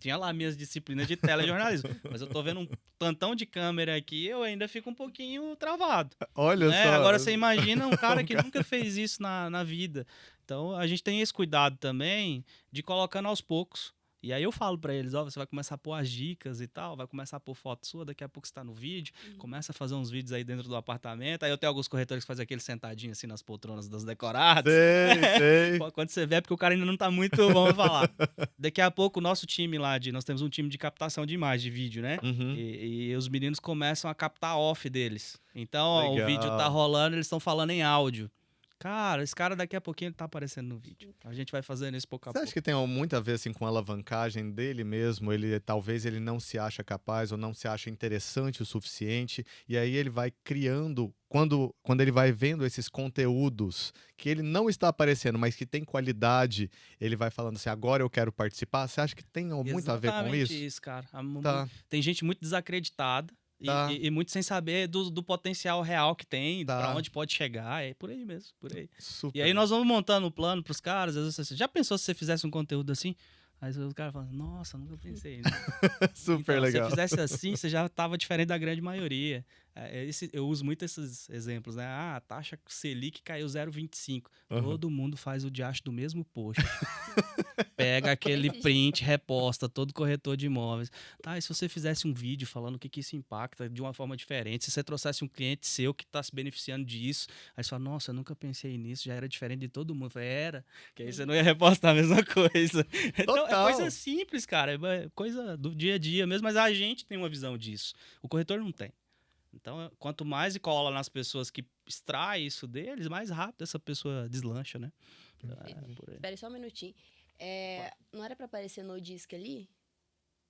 Tinha lá minhas disciplinas de telejornalismo. Mas eu tô vendo um tantão de câmera aqui, eu ainda fico um pouquinho travado. Olha só. Agora você imagina um cara que nunca fez isso na vida. Então a gente tem esse cuidado também de ir colocando aos poucos. E aí eu falo pra eles, você vai começar a pôr as dicas e tal, vai começar a pôr foto sua, daqui a pouco você tá no vídeo, começa a fazer uns vídeos aí dentro do apartamento. Aí eu tenho alguns corretores que fazem aquele sentadinho assim nas poltronas das decoradas. Sei. Quando você vê é porque o cara ainda não tá muito, vamos falar. Daqui a pouco o nosso time lá, nós temos um time de captação de imagem, de vídeo, né? E os meninos começam a captar off deles. Então, o vídeo tá rolando, eles estão falando em áudio. Cara, esse cara daqui a pouquinho ele tá aparecendo no vídeo. A gente vai fazendo isso pouco a pouco. Você acha que tem muito a ver assim, com a alavancagem dele mesmo? Talvez ele não se acha capaz ou não se acha interessante o suficiente. E aí ele vai criando, quando ele vai vendo esses conteúdos que ele não está aparecendo, mas que tem qualidade, ele vai falando assim, agora eu quero participar. Você acha que tem muito a ver com isso? Exatamente isso, cara. Tem gente muito desacreditada. E muito sem saber do potencial real que tem, pra onde pode chegar, é por aí mesmo, por aí. Super. E aí nós vamos montando um plano pros caras, às vezes você já pensou se você fizesse um conteúdo assim? Aí os caras falam, nossa, nunca pensei nisso. Super Então, legal. se você fizesse assim, você já estava diferente da grande maioria. Eu uso muito esses exemplos, né? A taxa Selic caiu 0,25. Aham. Todo mundo faz o diacho do mesmo post. Pega aquele Desse print, reposta, todo corretor de imóveis. Tá, e se você fizesse um vídeo falando o que isso impacta de uma forma diferente, se você trouxesse um cliente seu que está se beneficiando disso, aí você fala, nossa, eu nunca pensei nisso, já era diferente de todo mundo. Eu falei, era, que aí você não ia repostar a mesma coisa. Então, é Total. coisa simples, cara, é coisa do dia a dia mesmo, mas a gente tem uma visão disso. O corretor não tem. Então, quanto mais cola nas pessoas que extrai isso deles, mais rápido essa pessoa deslancha, né? Por aí. Espera aí só um minutinho. Não era pra aparecer no disco ali?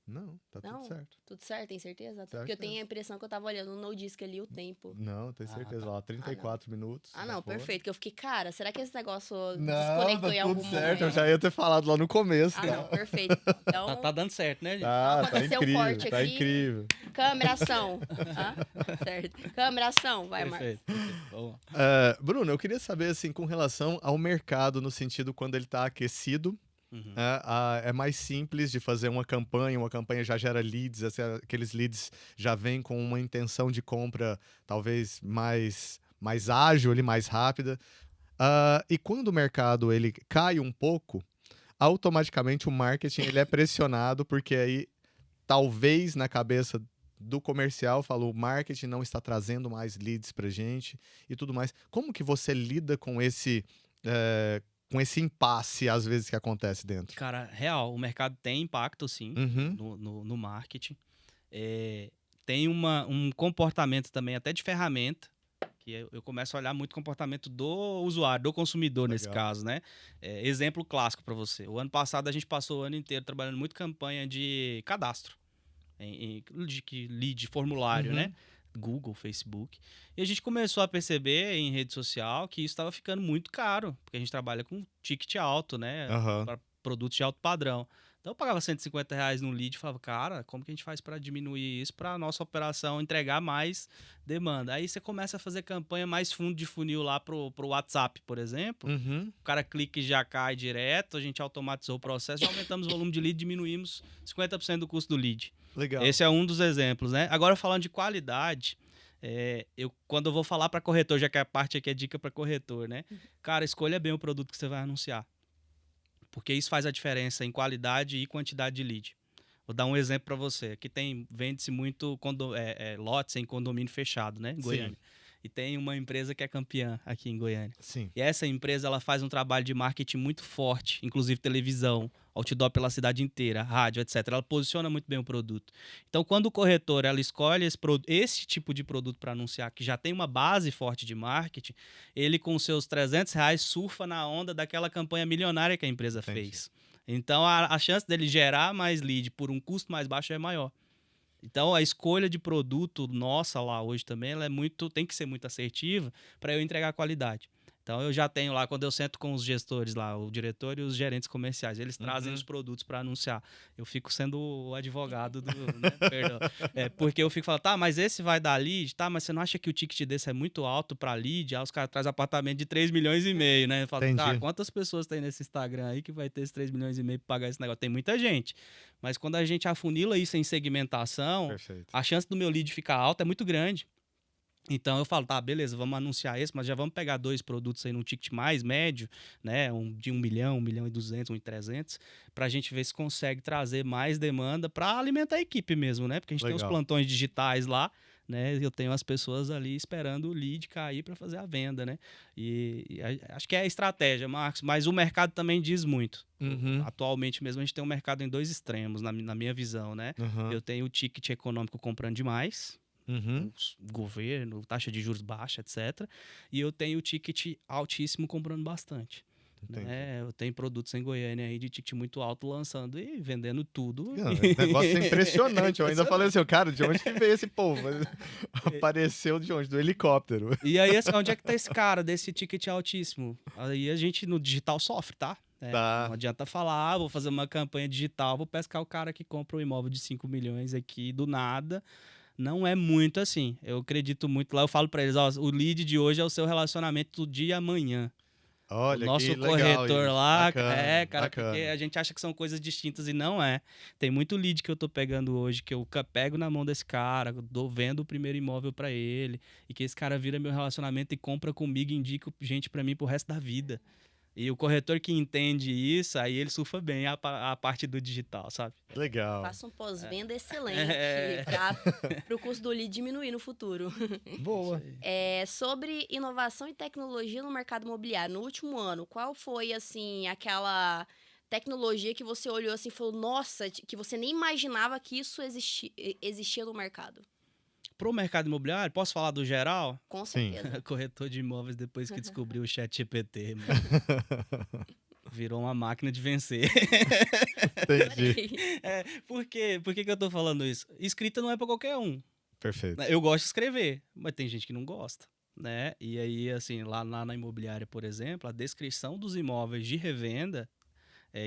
Não, tá Não? tudo certo. Tudo certo, tem certeza? Certo Porque eu mesmo. tenho a impressão que eu tava olhando no disco ali o tempo. Não, tem certeza. tá. Lá, 34 minutos. Ah, já não, foi. perfeito. Que eu fiquei, cara, será que esse negócio Não, desconectou tá em algum tudo certo. Eu momento? já ia ter falado lá no começo. Ah, tá? não, perfeito. Então, Tá dando certo, né, gente? Tá aconteceu um incrível, corte tá aqui. incrível. câmera ação. Certo. Câmera ação, vai, Marcos. Perfeito. Vamos lá. Bruno, eu queria saber, assim, com relação ao mercado, no sentido quando ele tá aquecido, Uhum. é mais simples de fazer uma campanha já gera leads, aqueles leads já vêm com uma intenção de compra talvez mais ágil, ali, mais rápida. E quando o mercado ele cai um pouco, automaticamente o marketing ele é pressionado, porque aí talvez na cabeça do comercial falou, o marketing não está trazendo mais leads pra gente e tudo mais. Como que você lida com esse impasse, às vezes, que acontece dentro? Cara, real, o mercado tem impacto, sim, Uhum. no marketing. Tem um comportamento também, até de ferramenta, que eu começo a olhar muito o comportamento do usuário, do consumidor, nesse Legal. caso, né? Exemplo clássico para você. O ano passado a gente passou o ano inteiro trabalhando muito campanha de cadastro, de lead, formulário, Uhum. né? Google, Facebook. E a gente começou a perceber em rede social que isso estava ficando muito caro, porque a gente trabalha com ticket alto, né? Aham. Para produtos de alto padrão. Então eu pagava R$ 150 no lead e falava, cara, como que a gente faz para diminuir isso para a nossa operação entregar mais demanda? Aí você começa a fazer campanha mais fundo de funil lá pro WhatsApp, por exemplo. Uhum. O cara clica e já cai direto, a gente automatizou o processo, já aumentamos o volume de lead, diminuímos 50% do custo do lead. Legal. Esse é um dos exemplos, né? Agora, falando de qualidade, quando eu vou falar para corretor, já que a parte aqui é dica para corretor, né? Cara, escolha bem o produto que você vai anunciar. Porque isso faz a diferença em qualidade e quantidade de lead. Vou dar um exemplo para você. Aqui vende-se muito lotes em condomínio fechado, né? Em Goiânia. Sim. E tem uma empresa que é campeã aqui em Goiânia. Sim. E essa empresa ela faz um trabalho de marketing muito forte, inclusive televisão, outdoor pela cidade inteira, rádio, etc. Ela posiciona muito bem o produto. Então, quando o corretor ela escolhe esse tipo de produto para anunciar, que já tem uma base forte de marketing, ele com seus R$ 300 surfa na onda daquela campanha milionária que a empresa Entendi. fez. Então, a chance dele gerar mais lead por um custo mais baixo é maior. Então, a escolha de produto nossa lá hoje também, ela tem que ser muito assertiva para eu entregar qualidade. Então, eu já tenho lá, quando eu sento com os gestores lá, o diretor e os gerentes comerciais, eles trazem os produtos para anunciar. Eu fico sendo o advogado né? Perdão. Porque eu fico falando, tá, mas esse vai dar lead? Tá, mas você não acha que o ticket desse é muito alto para lead? Aí os caras trazem apartamento de 3,5 milhões, né? Eu falo, tá, Entendi. quantas pessoas tem nesse Instagram aí que vai ter esses 3,5 milhões para pagar esse negócio? Tem muita gente. Mas quando a gente afunila isso em segmentação, Perfeito. a chance do meu lead ficar alta é muito grande. Então eu falo, tá, beleza, vamos anunciar esse, mas já vamos pegar 2 produtos aí num ticket mais médio, né? De 1 milhão, 1 milhão e 200, 1 e 300, pra gente ver se consegue trazer mais demanda pra alimentar a equipe mesmo, né? Porque a gente tem os Legal. plantões digitais lá, né? Eu tenho as pessoas ali esperando o lead cair pra fazer a venda, né? E acho que é a estratégia, Marcos, mas o mercado também diz muito. Uhum. Atualmente mesmo a gente tem um mercado em 2 extremos, na minha visão, né? Uhum. Eu tenho o ticket econômico comprando demais, Uhum. governo, taxa de juros baixa, etc. E eu tenho o ticket altíssimo comprando bastante. Entendi. Né? Eu tenho produtos em Goiânia aí de ticket muito alto lançando e vendendo tudo. Não, o negócio é impressionante. Eu ainda falei assim, cara, de onde que veio esse povo? Apareceu de onde? Do helicóptero. E aí, assim, onde é que tá esse cara desse ticket altíssimo? Aí a gente no digital sofre, tá? Tá. Não adianta falar, vou fazer uma campanha digital, vou pescar o cara que compra um imóvel de 5 milhões aqui do nada. Não é muito assim. Eu acredito muito lá. Eu falo pra eles, ó, o lead de hoje é o seu relacionamento do dia e amanhã. Olha, o nosso que legal corretor isso. lá, Bacana, cara, bacana. porque a gente acha que são coisas distintas e não é. Tem muito lead que eu tô pegando hoje, que eu pego na mão desse cara, vendo o primeiro imóvel pra ele, e que esse cara vira meu relacionamento e compra comigo e indica gente pra mim pro resto da vida. E o corretor que entende isso, aí ele surfa bem a parte do digital, sabe? Legal. Faça um pós-venda excelente É. para o custo do lead diminuir no futuro. Boa. Sobre inovação e tecnologia no mercado imobiliário, no último ano, qual foi, assim, aquela tecnologia que você olhou assim e falou, nossa, que você nem imaginava que isso existia no mercado? Pro mercado imobiliário, posso falar do geral? Com Sim. certeza. Corretor de imóveis depois que descobriu o chat GPT, mano. Virou uma máquina de vencer. Entendi. Por quê? Por que que eu tô falando isso? Escrita não é pra qualquer um. Perfeito. Eu gosto de escrever, mas tem gente que não gosta, né? E aí, assim, lá na imobiliária, por exemplo, a descrição dos imóveis de revenda,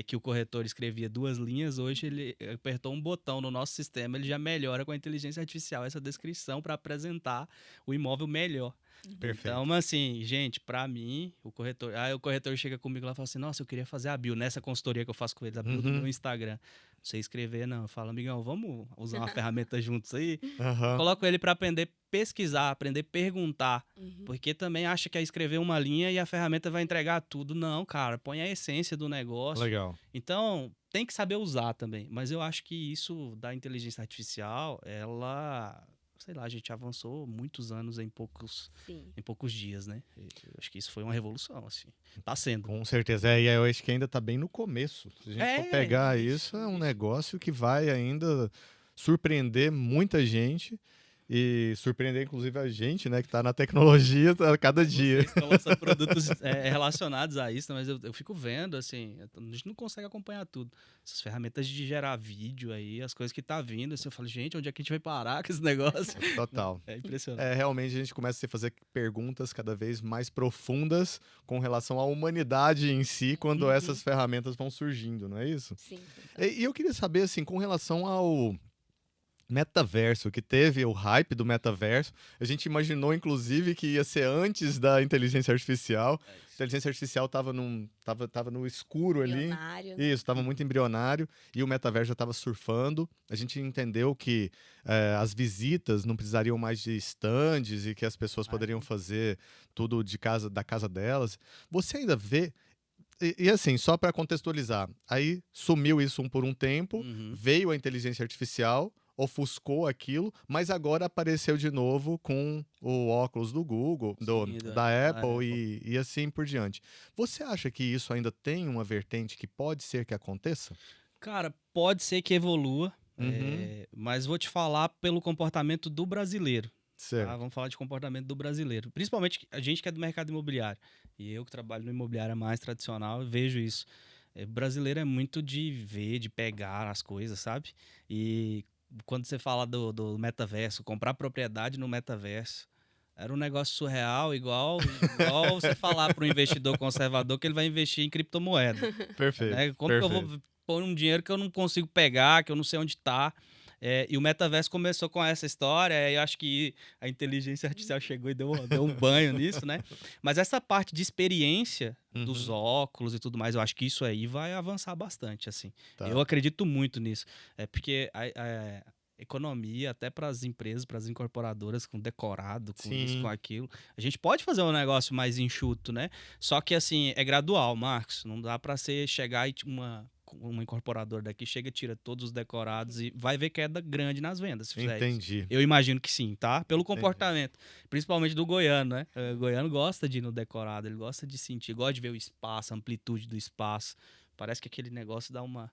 que o corretor escrevia 2 linhas, hoje ele apertou um botão no nosso sistema, ele já melhora com a inteligência artificial essa descrição para apresentar o imóvel melhor. Perfeito. Então, assim, gente, pra mim, o corretor chega comigo lá e fala assim, nossa, eu queria fazer a bio nessa consultoria que eu faço com eles, a bio do meu Instagram. Não sei escrever, não. Eu falo, amigão, vamos usar uma ferramenta juntos aí? Aham. Coloco ele para aprender a pesquisar, aprender a perguntar. Uhum. Porque também acha que é escrever uma linha e a ferramenta vai entregar tudo. Não, cara, põe a essência do negócio. Legal. Então, tem que saber usar também. Mas eu acho que isso da inteligência artificial, ela... Sei lá, a gente avançou muitos anos em poucos dias, né? Eu acho que isso foi uma revolução, assim. Tá sendo. Com certeza. E eu acho que ainda tá bem no começo. Se a gente for pegar isso, é um negócio que vai ainda surpreender muita gente. E surpreender, inclusive, a gente, né? Que tá na tecnologia a cada dia. Vocês estão lançando produtos relacionados a isso, mas eu fico vendo, assim, a gente não consegue acompanhar tudo. Essas ferramentas de gerar vídeo aí, as coisas que tá vindo, assim, eu falo, gente, onde é que a gente vai parar com esse negócio? Total. É impressionante. Realmente a gente começa a fazer perguntas cada vez mais profundas com relação à humanidade em si, quando essas ferramentas vão surgindo, não é isso? Sim. E eu queria saber, assim, com relação ao metaverso, que teve o hype do metaverso. A gente imaginou, inclusive, que ia ser antes da inteligência artificial. A inteligência artificial estava no escuro ali. Embrionário, né? Isso, estava muito embrionário. E o metaverso já estava surfando. A gente entendeu que as visitas não precisariam mais de estandes e que as pessoas poderiam fazer tudo da casa delas. Você ainda vê... E assim, só para contextualizar, aí sumiu isso por um tempo, veio a inteligência artificial, ofuscou aquilo, mas agora apareceu de novo com o óculos do Google, da Apple e assim por diante. Você acha que isso ainda tem uma vertente que pode ser que aconteça? Cara, pode ser que evolua, mas vou te falar pelo comportamento do brasileiro. Certo. Tá? Vamos falar de comportamento do brasileiro. Principalmente a gente que é do mercado imobiliário. E eu que trabalho no imobiliário mais tradicional, eu vejo isso. O brasileiro é muito de ver, de pegar as coisas, sabe? E quando você fala do metaverso, comprar propriedade no metaverso, era um negócio surreal, igual você falar para um investidor conservador que ele vai investir em criptomoeda. Perfeito. Né? Como que eu vou pôr um dinheiro que eu não consigo pegar, que eu não sei onde está? E o metaverso começou com essa história, e eu acho que a inteligência artificial chegou e deu um banho nisso, né? Mas essa parte de experiência dos óculos e tudo mais, eu acho que isso aí vai avançar bastante, assim. Tá. Eu acredito muito nisso. Porque a economia, até para as empresas, para as incorporadoras, com decorado, com isso, com aquilo, a gente pode fazer um negócio mais enxuto, né? Só que, assim, é gradual, Marcos. Não dá para você chegar e uma incorporadora daqui chega, tira todos os decorados e vai ver queda grande nas vendas. Se fizer Entendi. isso. Eu imagino que sim, tá? Pelo comportamento. Principalmente do goiano, né? O goiano gosta de ir no decorado, ele gosta de sentir, gosta de ver o espaço, a amplitude do espaço. Parece que aquele negócio dá uma...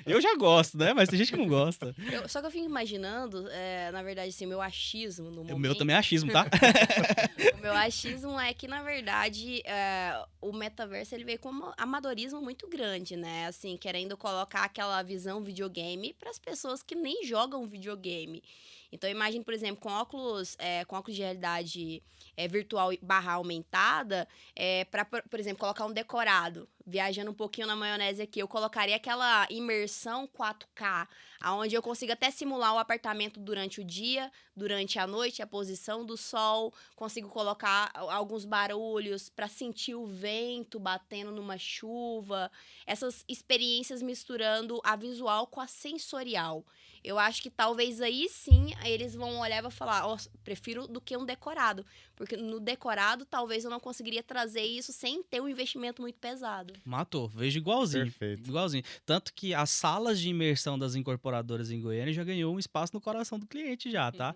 Eu já gosto, né? Mas tem gente que não gosta. Só que eu fico imaginando, na verdade, assim, meu achismo no momento... O meu também é achismo, tá? O meu achismo é que, na verdade, o metaverso ele veio com um amadorismo muito grande, né? Assim, querendo colocar aquela visão videogame para as pessoas que nem jogam videogame. Então, imagine, por exemplo, com óculos de realidade virtual / aumentada, para, por exemplo, colocar um decorado. Viajando um pouquinho na maionese aqui, eu colocaria aquela imersão 4K, onde eu consigo até simular o apartamento durante o dia, durante a noite, a posição do sol, consigo colocar alguns barulhos para sentir o vento batendo numa chuva, essas experiências misturando a visual com a sensorial. Eu acho que talvez aí sim eles vão olhar e vão falar, prefiro do que um decorado. Porque no decorado talvez eu não conseguiria trazer isso sem ter um investimento muito pesado. Matou, vejo igualzinho. Perfeito. Igualzinho. Tanto que as salas de imersão das incorporadoras em Goiânia já ganhou um espaço no coração do cliente já, tá?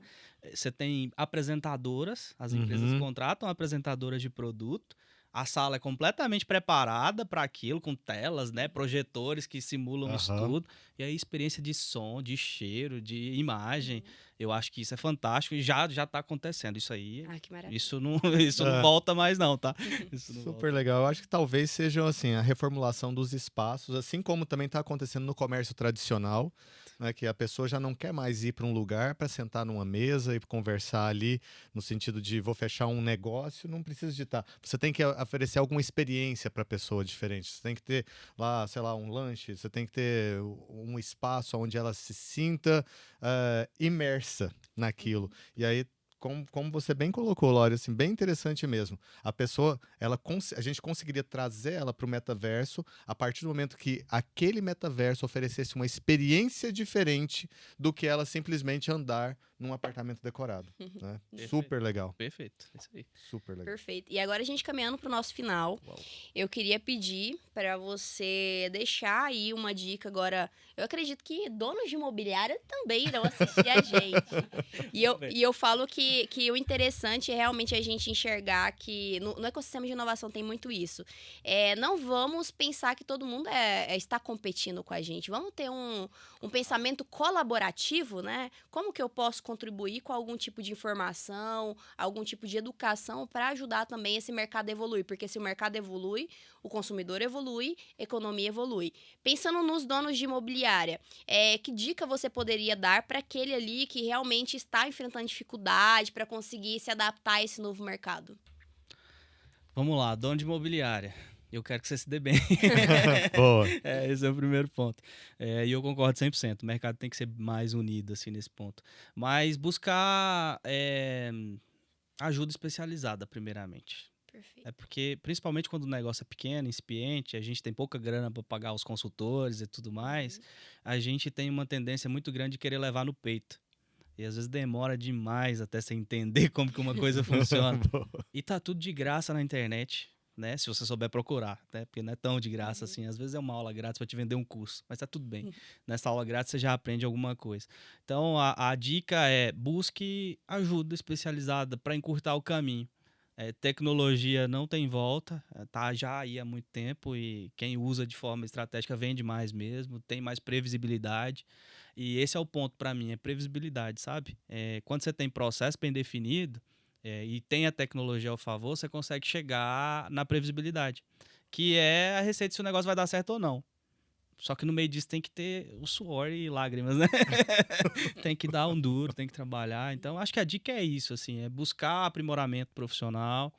Você tem apresentadoras, as empresas contratam apresentadoras de produto. A sala é completamente preparada para aquilo, com telas, né, projetores que simulam isso tudo. E aí, experiência de som, de cheiro, de imagem. Eu acho que isso é fantástico e já está acontecendo. Isso aí, Que maravilha. isso não volta mais não, tá? Isso não Super legal. Eu acho que talvez seja assim, a reformulação dos espaços, assim como também está acontecendo no comércio tradicional, né, que a pessoa já não quer mais ir para um lugar para sentar numa mesa e conversar ali, no sentido de vou fechar um negócio, não precisa de estar. Você tem que oferecer alguma experiência para a pessoa diferente. Você tem que ter lá, sei lá, um lanche, você tem que ter um espaço onde ela se sinta imersa naquilo. E aí, como você bem colocou, Lore, assim, bem interessante mesmo. A pessoa, a gente conseguiria trazer ela para o metaverso a partir do momento que aquele metaverso oferecesse uma experiência diferente do que ela simplesmente andar num apartamento decorado. Né? Super legal. Perfeito, isso aí. Super legal. Perfeito. E agora a gente caminhando para o nosso final, eu queria pedir para você deixar aí uma dica agora. Eu acredito que donos de imobiliária também irão assistir a gente. E eu falo que o interessante é realmente a gente enxergar que no ecossistema de inovação tem muito isso. Não vamos pensar que todo mundo está competindo com a gente. Vamos ter um pensamento colaborativo, né? Como que eu posso contribuir com algum tipo de informação, algum tipo de educação para ajudar também esse mercado a evoluir? Porque se o mercado evolui, o consumidor evolui, a economia evolui. Pensando nos donos de imobiliária, que dica você poderia dar para aquele ali que realmente está enfrentando dificuldade para conseguir se adaptar a esse novo mercado? Vamos lá, dono de imobiliária. Eu quero que você se dê bem. Boa. Esse é o primeiro ponto. E eu concordo 100%. O mercado tem que ser mais unido assim, nesse ponto. Mas buscar ajuda especializada, primeiramente. Perfeito. Porque, principalmente quando o negócio é pequeno, incipiente, a gente tem pouca grana para pagar os consultores e tudo mais, a gente tem uma tendência muito grande de querer levar no peito. E às vezes demora demais até você entender como que uma coisa funciona. E tá tudo de graça na internet, né? Se você souber procurar, né? Porque não é tão de graça assim. Às vezes é uma aula grátis para te vender um curso, mas tá tudo bem. Nessa aula grátis você já aprende alguma coisa. Então a dica é busque ajuda especializada para encurtar o caminho. Tecnologia não tem volta, tá já aí há muito tempo e quem usa de forma estratégica vende mais mesmo, tem mais previsibilidade. E esse é o ponto para mim, é previsibilidade, sabe? Quando você tem processo bem definido e tem a tecnologia ao favor, você consegue chegar na previsibilidade, que é a receita se o negócio vai dar certo ou não. Só que no meio disso tem que ter o suor e lágrimas, né? Tem que dar um duro, tem que trabalhar. Então, acho que a dica é isso, assim, é buscar aprimoramento profissional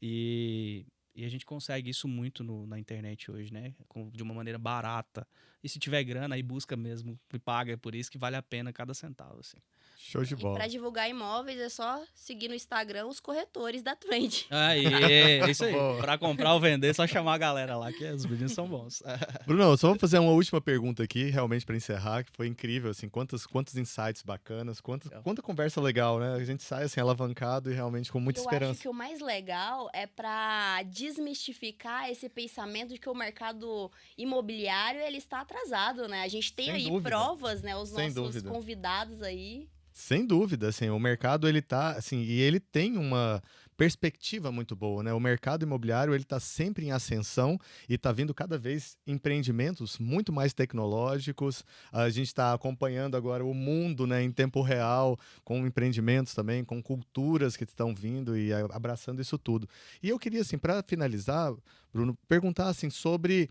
e a gente consegue isso muito na internet hoje, né? De uma maneira barata. E se tiver grana, aí busca mesmo e paga por isso, que vale a pena cada centavo, assim. Show de bola. Para divulgar imóveis é só seguir no Instagram os corretores da Trend. Aí, é isso aí. Para comprar ou vender, é só chamar a galera lá, que os meninos são bons. Bruno, eu só vou fazer uma última pergunta aqui, realmente para encerrar, que foi incrível, assim, quantos insights bacanas, quanta conversa legal, né? A gente sai assim alavancado e realmente com muita esperança. Eu acho que o mais legal é para desmistificar esse pensamento de que o mercado imobiliário ele está atrasado, né? A gente tem aí provas, né? Os nossos convidados aí. Sem dúvida, assim, o mercado ele tá, assim, e ele tem uma perspectiva muito boa, né? O mercado imobiliário ele tá sempre em ascensão e tá vindo cada vez empreendimentos muito mais tecnológicos. A gente está acompanhando agora o mundo, né, em tempo real, com empreendimentos também, com culturas que estão vindo e abraçando isso tudo. E eu queria, assim, para finalizar, Bruno, perguntar assim sobre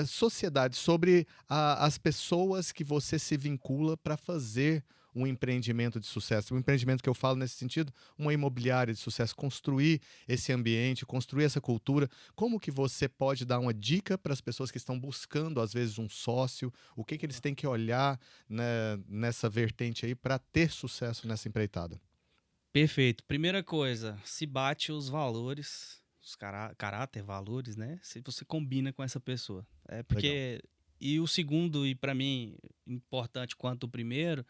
sociedade, sobre as pessoas que você se vincula para fazer um empreendimento de sucesso? Um empreendimento que eu falo nesse sentido, uma imobiliária de sucesso, construir esse ambiente, construir essa cultura. Como que você pode dar uma dica para as pessoas que estão buscando, às vezes, um sócio? O que eles têm que olhar, né, nessa vertente aí para ter sucesso nessa empreitada? Perfeito. Primeira coisa, se bate os valores, os caráter, valores, né? Se você combina com essa pessoa. É porque... E o segundo, e para mim, importante quanto o primeiro,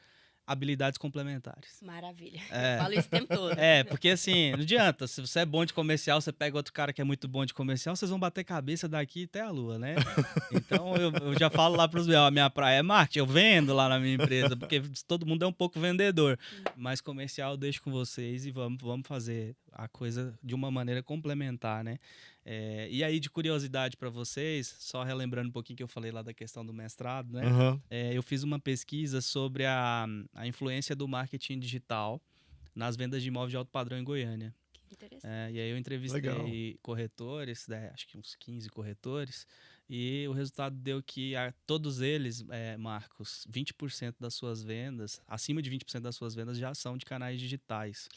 habilidades complementares. Maravilha. É. Eu falo isso o tempo todo. Porque assim, não adianta. Se você é bom de comercial, você pega outro cara que é muito bom de comercial, vocês vão bater cabeça daqui até a lua, né? Então eu já falo lá pros meus, a minha praia é marketing, eu vendo lá na minha empresa, porque todo mundo é um pouco vendedor. Mas comercial eu deixo com vocês e vamos fazer a coisa de uma maneira complementar, né? E aí, de curiosidade para vocês, só relembrando um pouquinho que eu falei lá da questão do mestrado, né? Eu fiz uma pesquisa sobre a influência do marketing digital nas vendas de imóveis de alto padrão em Goiânia. Que interessante. E aí eu entrevistei corretores, né, acho que uns 15 corretores, e o resultado deu que a todos eles, Marcos, 20% das suas vendas, acima de 20% das suas vendas já são de canais digitais,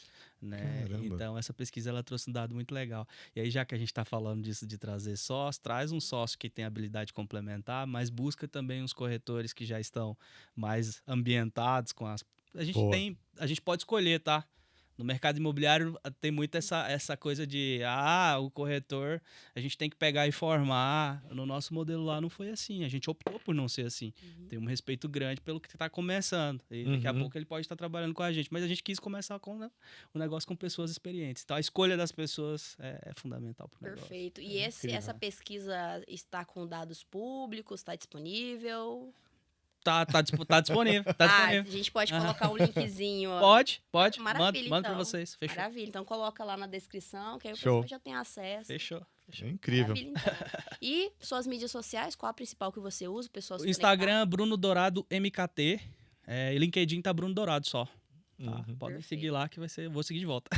né? Então essa pesquisa ela trouxe um dado muito legal. E aí já que a gente está falando disso de trazer sócio, traz um sócio que tem habilidade complementar, mas busca também uns corretores que já estão mais ambientados com as... A gente pode escolher, tá? No mercado imobiliário tem muito essa coisa de o corretor, a gente tem que pegar e formar. No nosso modelo lá não foi assim, a gente optou por não ser assim. Tem um respeito grande pelo que está começando. E daqui a pouco ele pode estar trabalhando com a gente. Mas a gente quis começar com um negócio com pessoas experientes. Então a escolha das pessoas é fundamental para o negócio. Perfeito. E essa pesquisa está com dados públicos, está disponível? Tá disponível. A gente pode colocar um linkzinho. Pode. Maravilha, manda então. pra vocês. Fechou. Maravilha. Então coloca lá na descrição, que aí o pessoal já tem acesso. Fechou. É incrível. Maravilha, então. E suas mídias sociais, qual a principal que você usa? O Instagram, Bruno Dourado MKT. E LinkedIn tá Bruno Dourado só. Tá? Podem seguir lá que eu vou seguir de volta.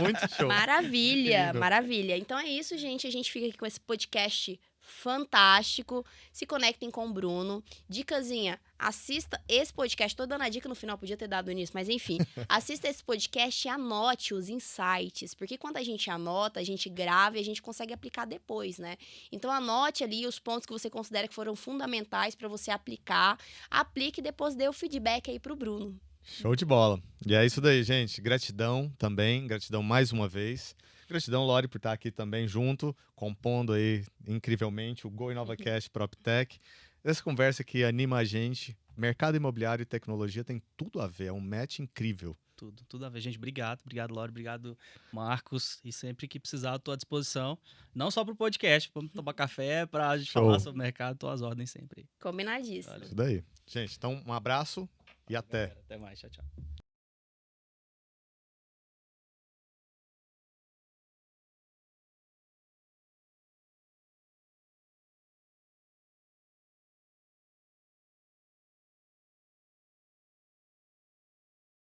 Muito show. Maravilha, maravilha. Então é isso, gente. A gente fica aqui com esse podcast fantástico. Se conectem com o Bruno. Dicasinha, assista esse podcast. Tô dando a dica no final, podia ter dado nisso, mas enfim. Assista esse podcast e anote os insights. Porque quando a gente anota, a gente grava e a gente consegue aplicar depois, né? Então anote ali os pontos que você considera que foram fundamentais para você aplicar. Aplique e depois dê o feedback aí pro Bruno. Show de bola. E é isso daí, gente. Gratidão também. Gratidão mais uma vez. Gratidão, Lori, por estar aqui também junto, compondo aí incrivelmente o Go InovaCast PropTech. Essa conversa que anima a gente. Mercado imobiliário e tecnologia tem tudo a ver. É um match incrível. Tudo a ver. Gente, obrigado. Obrigado, Lori. Obrigado, Marcos. E sempre que precisar, estou à disposição. Não só para o podcast, para tomar café, para a gente falar sobre o mercado. Estou às ordens sempre. Combinadíssimo. Isso daí. Gente, então um abraço e até. Até mais. Tchau, tchau.